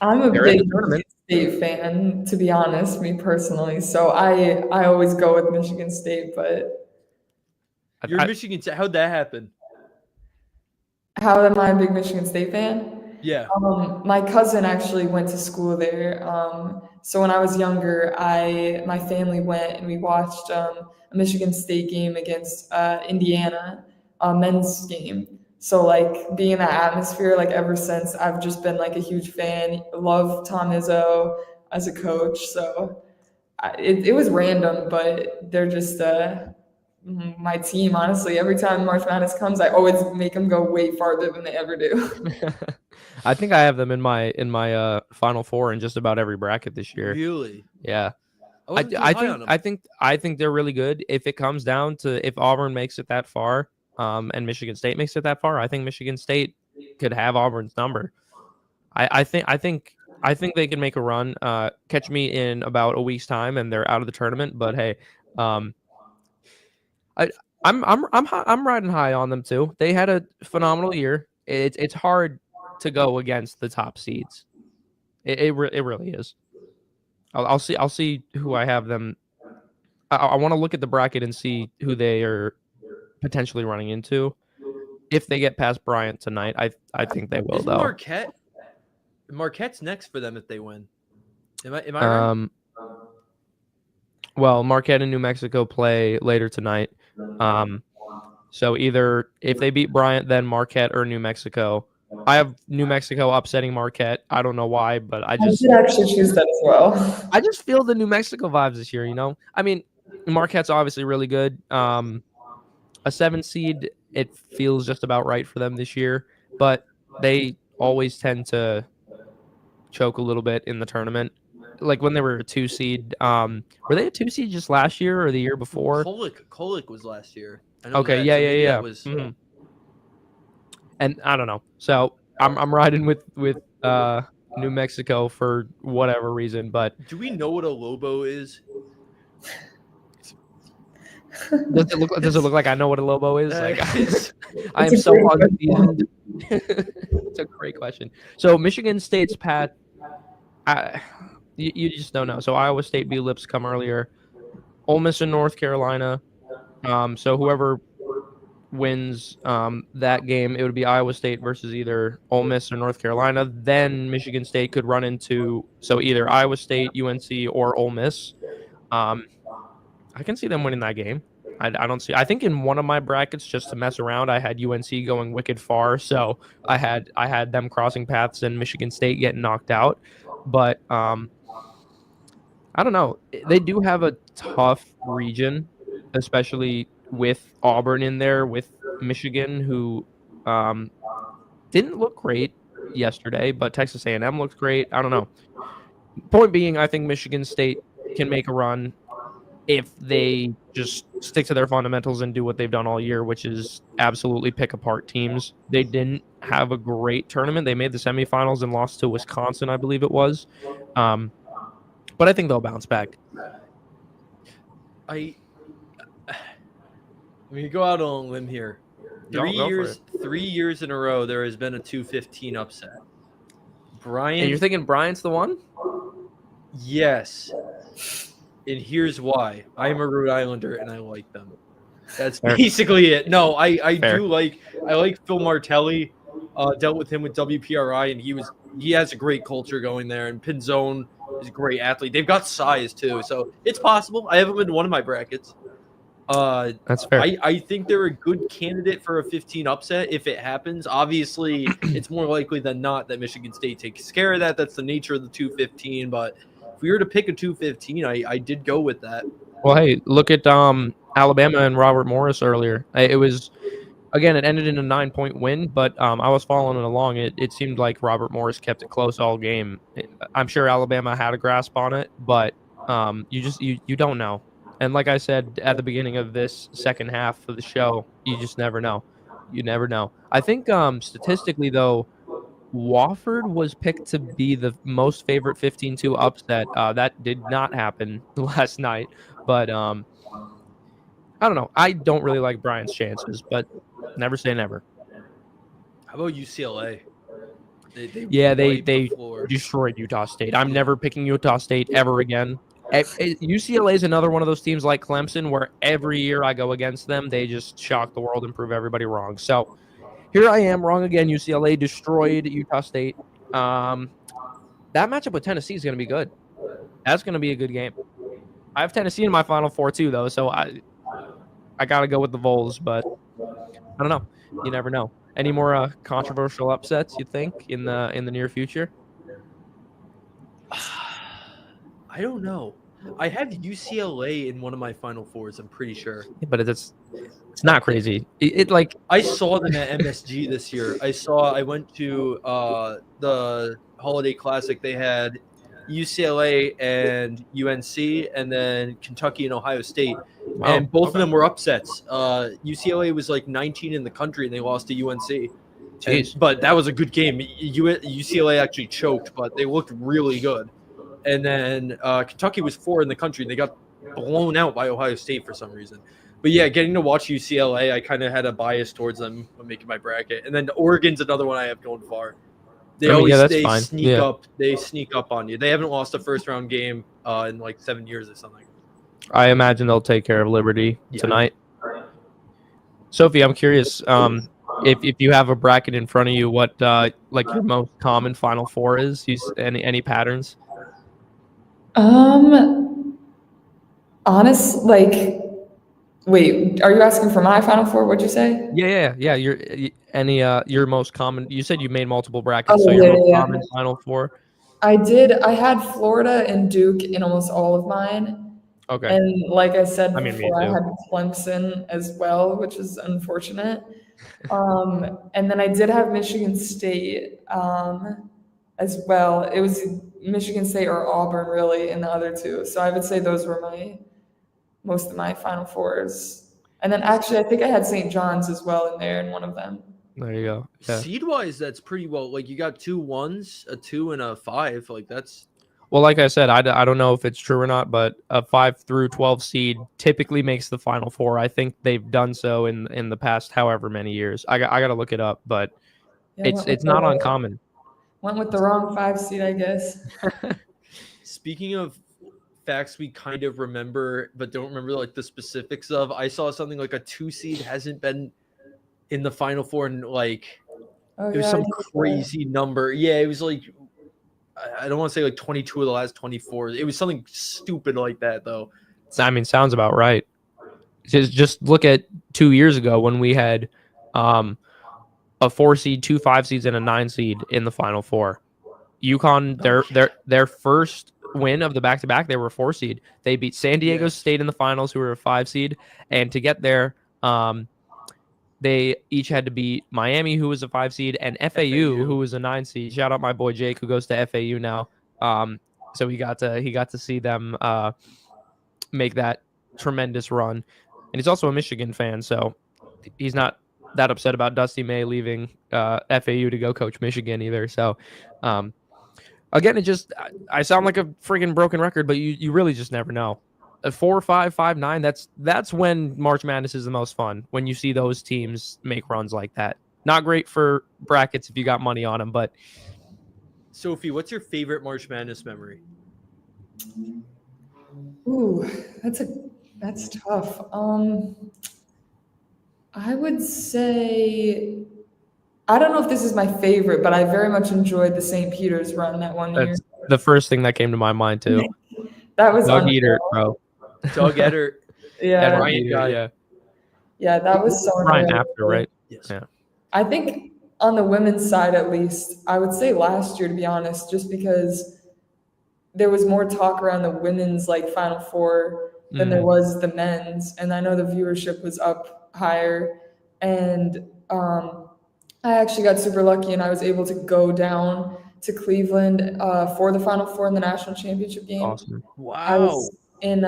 I'm a big Michigan State fan, to be honest, me personally. So I always go with Michigan State, but you're Michigan State. How'd that happen? How am I a big Michigan State fan? Yeah. My cousin actually went to school there. So when I was younger, my family went and we watched a Michigan State game against Indiana, a men's game. So like being in that atmosphere, like ever since, I've just been like a huge fan. Love Tom Izzo as a coach. So it was random, but they're just my team. Honestly, every time March Madness comes, I always make them go way farther than they ever do. I think I have them in my Final Four in just about every bracket this year. Really? Yeah. I think they're really good. If it comes down to if Auburn makes it that far, and Michigan State makes it that far, I think Michigan State could have Auburn's number. I think they can make a run. Catch me in about a week's time, and they're out of the tournament. But hey, I'm riding high on them too. They had a phenomenal year. It's hard to go against the top seeds. It really is. I'll see who I have them. I want to look at the bracket and see who they are potentially running into. If they get past Bryant tonight, I think they will. Isn't though. Marquette's next for them if they win. Am I right? Well, Marquette and New Mexico play later tonight. So either if they beat Bryant, then Marquette or New Mexico I have New Mexico upsetting Marquette. I don't know why, but I I just did actually choose that as well. I just feel the New Mexico vibes this year. I mean, Marquette's obviously really good. A 7 seed, it feels just about right for them this year, but they always tend to choke a little bit in the tournament. Like when they were a 2 seed, were they a 2 seed just last year or the year before? Kolick was last year. I know Okay, that. yeah, So maybe yeah. that was. And I don't know. So I'm riding with New Mexico for whatever reason, but Do we know what a Lobo is? does it look like I know what a Lobo is? Like I am It's a so great unseasoned. It's a great question. So Michigan State's path, you just don't know. So Iowa State beat Lipscomb earlier. Ole Miss and North Carolina. So whoever wins that game, it would be Iowa State versus either Ole Miss or North Carolina. Then Michigan State could run into either Iowa State, UNC, or Ole Miss. I can see them winning that game. I don't see. I think in one of my brackets, just to mess around, I had UNC going wicked far, so I had them crossing paths and Michigan State getting knocked out. But I don't know. They do have a tough region, especially with Auburn in there, with Michigan, who didn't look great yesterday, but Texas A&M looked great. I don't know. Point being, I think Michigan State can make a run if they just stick to their fundamentals and do what they've done all year, which is absolutely pick apart teams. They didn't have a great tournament. They made the semifinals and lost to Wisconsin, I believe it was. But I think they'll bounce back. I mean, go out on a limb here. 3 years in a row, there has been a 215 upset. Brian, and you're thinking Bryant's the one? Yes. And here's why. I'm a Rhode Islander and I like them. That's basically it. No, I do like Phil Martelli. Dealt with him with WPRI and he has a great culture going there, and Pinzone is a great athlete. They've got size too, so it's possible. I haven't been in one of my brackets. That's fair. I think they're a good candidate for a 15 upset if it happens. Obviously, it's more likely than not that Michigan State takes care of that. That's the nature of the 215, but if we were to pick a 215, I did go with that. Well, hey, look at Alabama and Robert Morris earlier. It was, again, it ended in a 9-point win, but I was following it along. It seemed like Robert Morris kept it close all game. I'm sure Alabama had a grasp on it, but you don't know. And like I said at the beginning of this second half of the show, you just never know. You never know. I think statistically, though, Wofford was picked to be the most favorite 15-2 upset. That did not happen last night, but I don't know. I don't really like Bryant's chances, but never say never. How about UCLA? They destroyed Utah State. I'm never picking Utah State ever again. UCLA is another one of those teams like Clemson where every year I go against them, they just shock the world and prove everybody wrong. So here I am, wrong again. UCLA destroyed Utah State. That matchup with Tennessee is going to be good. That's going to be a good game. I have Tennessee in my Final Four too, though, so I got to go with the Vols, but I don't know. You never know. Any more controversial upsets you think in the near future? I don't know. I have UCLA in one of my Final Fours. I'm pretty sure. Yeah, but it's not crazy. It like I saw them at MSG this year. I went to the Holiday Classic. They had UCLA and UNC, and then Kentucky and Ohio State, and both of them were upsets. UCLA was like 19 in the country, and they lost to UNC. But that was a good game. UCLA actually choked, but they looked really good. And then Kentucky was 4 in the country. They got blown out by Ohio State for some reason. But yeah, getting to watch UCLA, I kind of had a bias towards them when making my bracket. And then Oregon's another one I have going far. They sneak up on you. They haven't lost a first round game in like 7 years or something. I imagine they'll take care of Liberty tonight. Sophie, I'm curious if you have a bracket in front of you, what like your most common Final Four is? Any patterns? Wait, are you asking for my Final Four? What'd you say? Yeah. any your most common? You said you made multiple brackets, Oh, so your yeah, most yeah, common yeah. Final Four. I did. I had Florida and Duke in almost all of mine. Okay, And like I said I mean me before, I too. had Clemson as well, which is unfortunate. And then I did have Michigan State as well. It was Michigan State or Auburn, really, in the other two. So I would say those were most of my Final Fours. And then actually, I think I had St. John's as well in there in one of them. There you go. Yeah. Seed wise, that's pretty well. Like you got 2 1s, a 2, and a 5. Like that's Well, like I said, I don't know if it's true or not, but a 5 through 12 seed typically makes the Final Four. I think they've done so in the past however many years. I got to look it up, but Yeah, it's not uncommon. Went with the wrong 5 seed, I guess. speaking of facts we kind of remember but don't remember like the specifics of. I saw something like a 2 seed hasn't been in the Final Four and like Oh, it was yeah, some I did that. crazy number. Yeah, it was like I don't want to say like 22 of the last 24. It was something stupid like that though. I mean, sounds about right. Just look at 2 years ago when we had a 4 seed, 2 5 seeds, and a 9 seed in the Final Four. UConn, their first win of the back-to-back, they were a 4 seed. They beat San Diego State in the finals, who were a 5 seed, and to get there, they each had to beat Miami, who was a 5 seed, and FAU, who was a 9 seed. Shout out my boy Jake, who goes to FAU now. So he got to see them make that tremendous run, and he's also a Michigan fan, so he's not that upset about Dusty May leaving FAU to go coach Michigan either. So again, I sound like a freaking broken record, but you really just never know. 4, 5, 5, 9. That's when March Madness is the most fun, when you see those teams make runs like that. Not great for brackets if you got money on them, but Sophie, what's your favorite March Madness memory? Ooh, that's tough. I would say I don't know if this is my favorite, but I very much enjoyed the St. Peter's run that one year. that's the first thing that came to my mind too. That was Doug unreal. Eater, bro. Doug Eddert. Yeah, Ed Ryan Eater, guy. yeah. yeah, that was so Ryan unreal. after, right? Yes. Yeah. I think on the women's side, at least, I would say last year, to be honest, just because there was more talk around the women's like Final Four than there was the men's, and I know the viewership was up higher. And I actually got super lucky, and I was able to go down to Cleveland for the Final Four in the national championship game. Awesome. I Wow. was in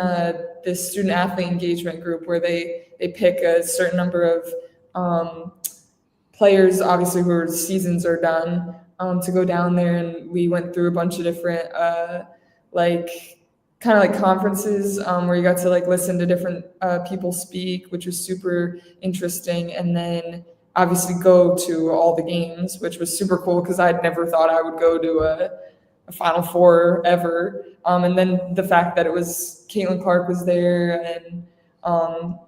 this student athlete engagement group where they pick a certain number of players, obviously whose seasons are done, to go down there, and we went through a bunch of different kind of like conferences where you got to like listen to different people speak, which was super interesting, and then obviously go to all the games, which was super cool because I'd never thought I would go to a Final Four ever. And then the fact that it was Caitlin Clark was there, and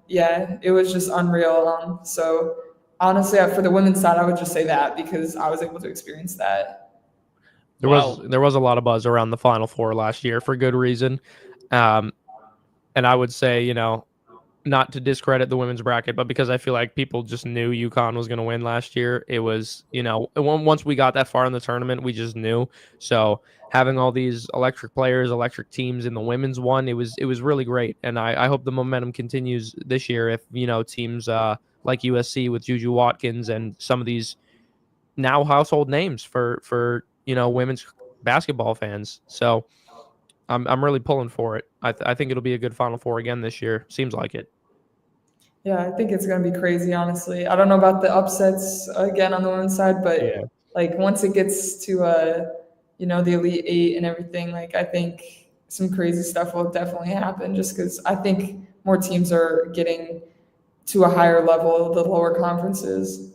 yeah, it was just unreal. So honestly, for the women's side, I would just say that because I was able to experience that. There was a lot of buzz around the Final Four last year for good reason. And I would say, not to discredit the women's bracket, but because I feel like people just knew UConn was going to win last year. It was, once we got that far in the tournament, we just knew. So having all these electric players, electric teams in the women's one, it was really great. And I hope the momentum continues this year if, teams like USC with Juju Watkins and some of these now household names for women's basketball fans. So I'm really pulling for it. I think it'll be a good Final Four again this year. Seems like it. Yeah, I think it's going to be crazy, honestly. I don't know about the upsets again on the women's side, but like once it gets to the Elite Eight and everything, like I think some crazy stuff will definitely happen just because I think more teams are getting to a higher level of the lower conferences.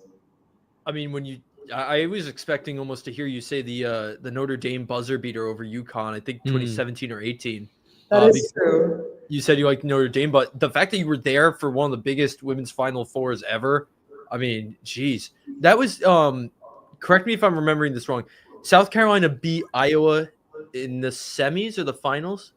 I mean, I was expecting almost to hear you say the Notre Dame buzzer beater over UConn. I think 2017 or 18. That is true. You said you liked Notre Dame, but the fact that you were there for one of the biggest women's Final Fours ever, I mean, geez. That was, correct me if I'm remembering this wrong, South Carolina beat Iowa in the semis or the finals?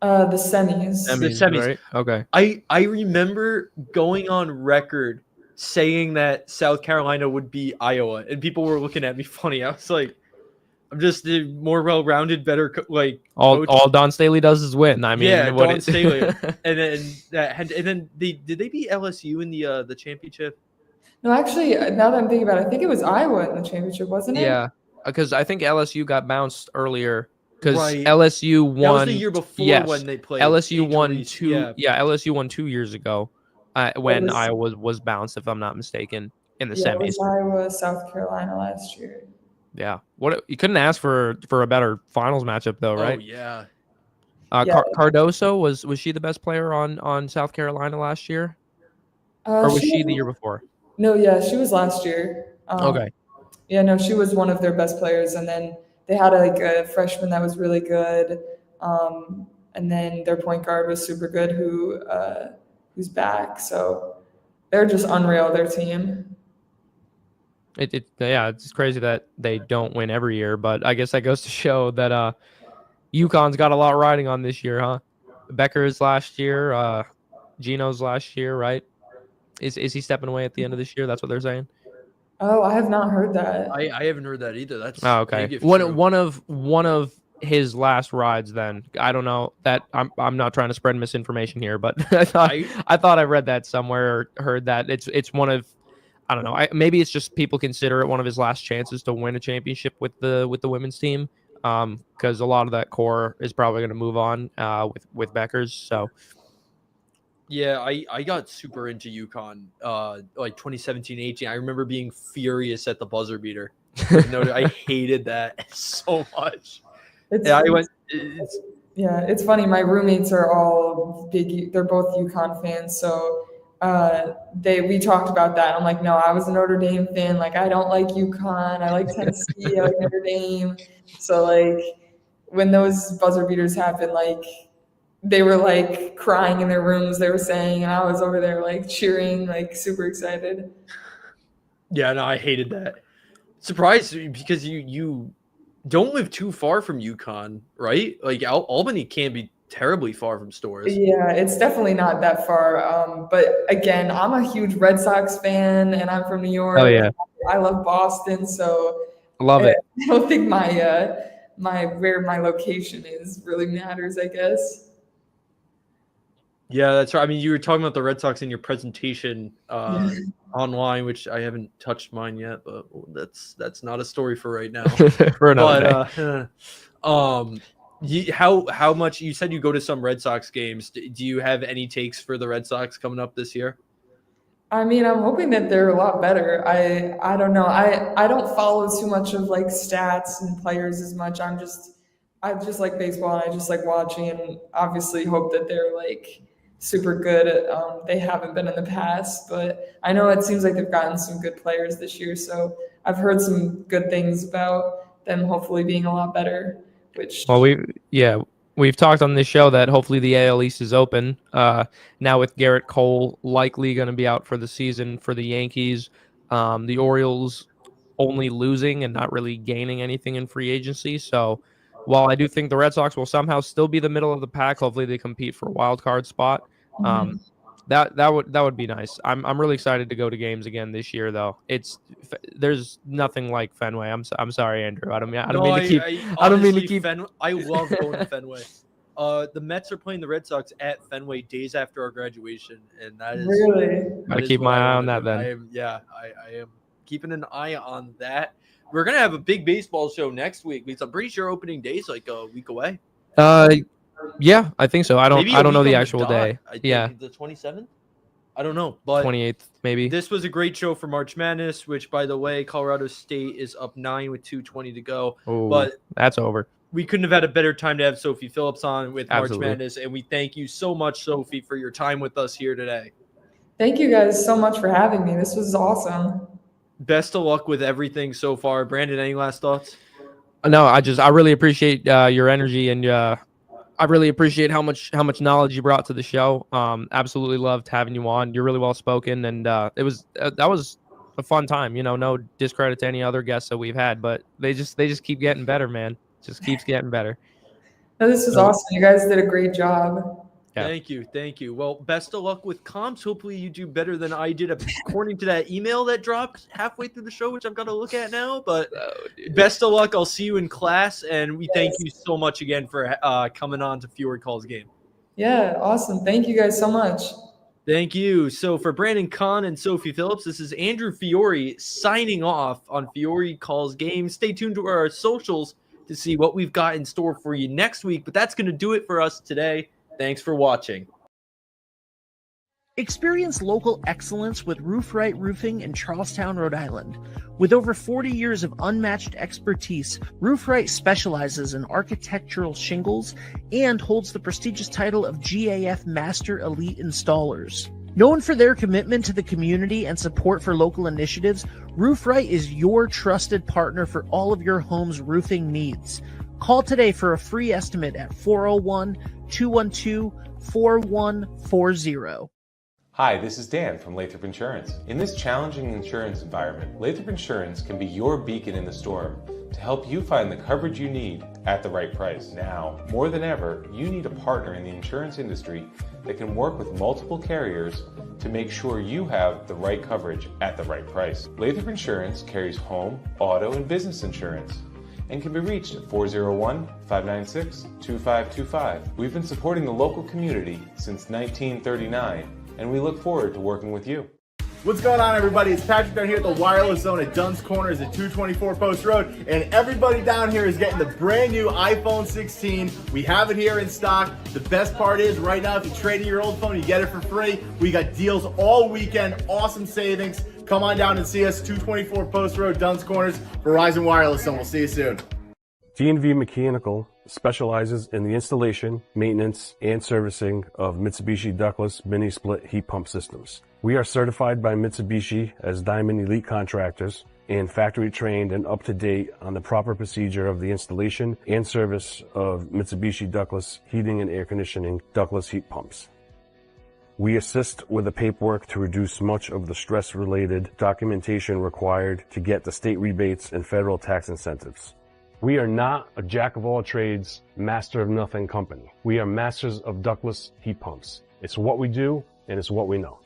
The semis. The semis. Right? Okay. I remember going on record saying that South Carolina would beat Iowa, and people were looking at me funny. I was like, I'm just a more well-rounded, better coach. All Don Staley does is win. I mean, yeah, what Don Staley, and then did they beat LSU in the championship? No, actually, now that I'm thinking about it, I think it was Iowa in the championship, wasn't it? Yeah, because I think LSU got bounced earlier because Right. LSU won. That was the year before yes, when they played. LSU won Reese. two. Yeah. LSU won 2 years ago when Iowa was bounced, if I'm not mistaken, in the semis. It was Iowa, South Carolina last year. Yeah, what you couldn't ask for a better finals matchup though, right? Oh yeah. Cardoso was she the best player on South Carolina last year, or was she the year before? No, yeah, she was last year. Okay. Yeah, no, she was one of their best players, and then they had a freshman that was really good, and then their point guard was super good, who's back. So they're just unreal. Their team. It's crazy that they don't win every year, but I guess that goes to show that UConn's got a lot riding on this year, huh? Becker's last year, Gino's last year, right? Is he stepping away at the end of this year? That's what they're saying. Oh, I have not heard that. I haven't heard that either. That's okay. One of his last rides. Then I don't know that I'm not trying to spread misinformation here, but I thought I read that somewhere or heard that it's one of, I don't know. Maybe it's just people consider it one of his last chances to win a championship with the women's team, because a lot of that core is probably going to move on with Becker's. So yeah, I got super into UConn like 2017-18. I remember being furious at the buzzer beater. I hated that so much. It's funny. My roommates are all big. They're both UConn fans, so. We talked about that. I'm like, no, I was a Notre Dame fan. Like, I don't like UConn. I like Tennessee. I like Notre Dame. So like, when those buzzer beaters happened, like, they were like crying in their rooms. They were saying, and I was over there like cheering, like super excited. Yeah, no, I hated that. Surprised because you don't live too far from UConn, right? Like Albany can't be terribly far from Stores. Yeah, it's definitely not that far. But again, I'm a huge Red Sox fan, and I'm from New York. Oh yeah, I love Boston, so love it. I don't think my where my location is really matters, I guess. Yeah, that's right. I mean, you were talking about the Red Sox in your presentation online, which I haven't touched mine yet, but that's not a story for right now. For another day. How much you said you go to some Red Sox games? Do you have any takes for the Red Sox coming up this year? I mean, I'm hoping that they're a lot better. I don't know. I don't follow too much of like stats and players as much. I just like baseball, and I just like watching, and obviously hope that they're like super good. They haven't been in the past, but I know it seems like they've gotten some good players this year. So I've heard some good things about them hopefully being a lot better. We've talked on this show that hopefully the AL East is open now with Garrett Cole likely going to be out for the season for the Yankees. The Orioles only losing and not really gaining anything in free agency. So while I do think the Red Sox will somehow still be the middle of the pack, hopefully they compete for a wild card spot. That would be nice. I'm really excited to go to games again this year, though. There's nothing like Fenway. I'm sorry, Andrew. I don't mean to keep. Fenway, I love going to Fenway. The Mets are playing the Red Sox at Fenway days after our graduation, and that is really. Gotta keep my eye on that then. I am keeping an eye on that. We're gonna have a big baseball show next week. I'm pretty sure opening day is like a week away. Yeah, I think so. I don't know the actual day. Yeah, the 27th. I don't know, but 28th maybe. This was a great show for March Madness, which, by the way, Colorado State is up 9 with 2:20 to go. Ooh, but that's over. We couldn't have had a better time to have Sophie Phillips on with Absolutely. March Madness, and we thank you so much, Sophie, for your time with us here today. Thank you guys so much for having me. This was awesome. Best of luck with everything so far. Brandon, any last thoughts? No, I really appreciate your energy, and I really appreciate how much knowledge you brought to the show. Absolutely loved having you on. You're really well spoken, and that was a fun time. No discredit to any other guests that we've had, but they just keep getting better, man. Just keeps getting better. No, this was awesome. You guys did a great job. Yeah. Thank you. Thank you. Well, best of luck with comps. Hopefully you do better than I did according to that email that dropped halfway through the show, which I've got to look at now. But best of luck. I'll see you in class. And we thank you so much again for coming on to Fiore Calls Game. Yeah, awesome. Thank you guys so much. Thank you. So for Brandon Kahn and Sophie Phillips, this is Andrew Fiore signing off on Fiore Calls Game. Stay tuned to our socials to see what we've got in store for you next week. But that's going to do it for us today. Thanks for watching. Experience local excellence with Rhode Roofing in Charlestown, Rhode Island. With over 40 years of unmatched expertise, Rhode specializes in architectural shingles and holds the prestigious title of GAF Master Elite Installers. Known for their commitment to the community and support for local initiatives, Rhode is your trusted partner for all of your home's roofing needs. Call today for a free estimate at 401-212-4140. Hi, this is Dan from Lathrop Insurance. In this challenging insurance environment, Lathrop Insurance can be your beacon in the storm to help you find the coverage you need at the right price. Now, more than ever, you need a partner in the insurance industry that can work with multiple carriers to make sure you have the right coverage at the right price. Lathrop Insurance carries home, auto, and business insurance and can be reached at 401-596-2525. We've been supporting the local community since 1939, and we look forward to working with you. What's going on, everybody? It's Patrick down here at the Wireless Zone at Dunn's Corners at 224 Post Road, and everybody down here is getting the brand new iPhone 16. We have it here in stock. The best part is right now, if you trade in your old phone, you get it for free. We got deals all weekend, awesome savings. Come on down and see us, 224 Post Road, Dunn's Corners, Verizon Wireless Zone. We'll see you soon. D&V Mechanical specializes in the installation, maintenance, and servicing of Mitsubishi ductless mini-split heat pump systems. We are certified by Mitsubishi as Diamond Elite Contractors and factory trained and up to date on the proper procedure of the installation and service of Mitsubishi ductless heating and air conditioning ductless heat pumps. We assist with the paperwork to reduce much of the stress-related documentation required to get the state rebates and federal tax incentives. We are not a jack-of-all-trades, master-of-nothing company. We are masters of ductless heat pumps. It's what we do, and it's what we know.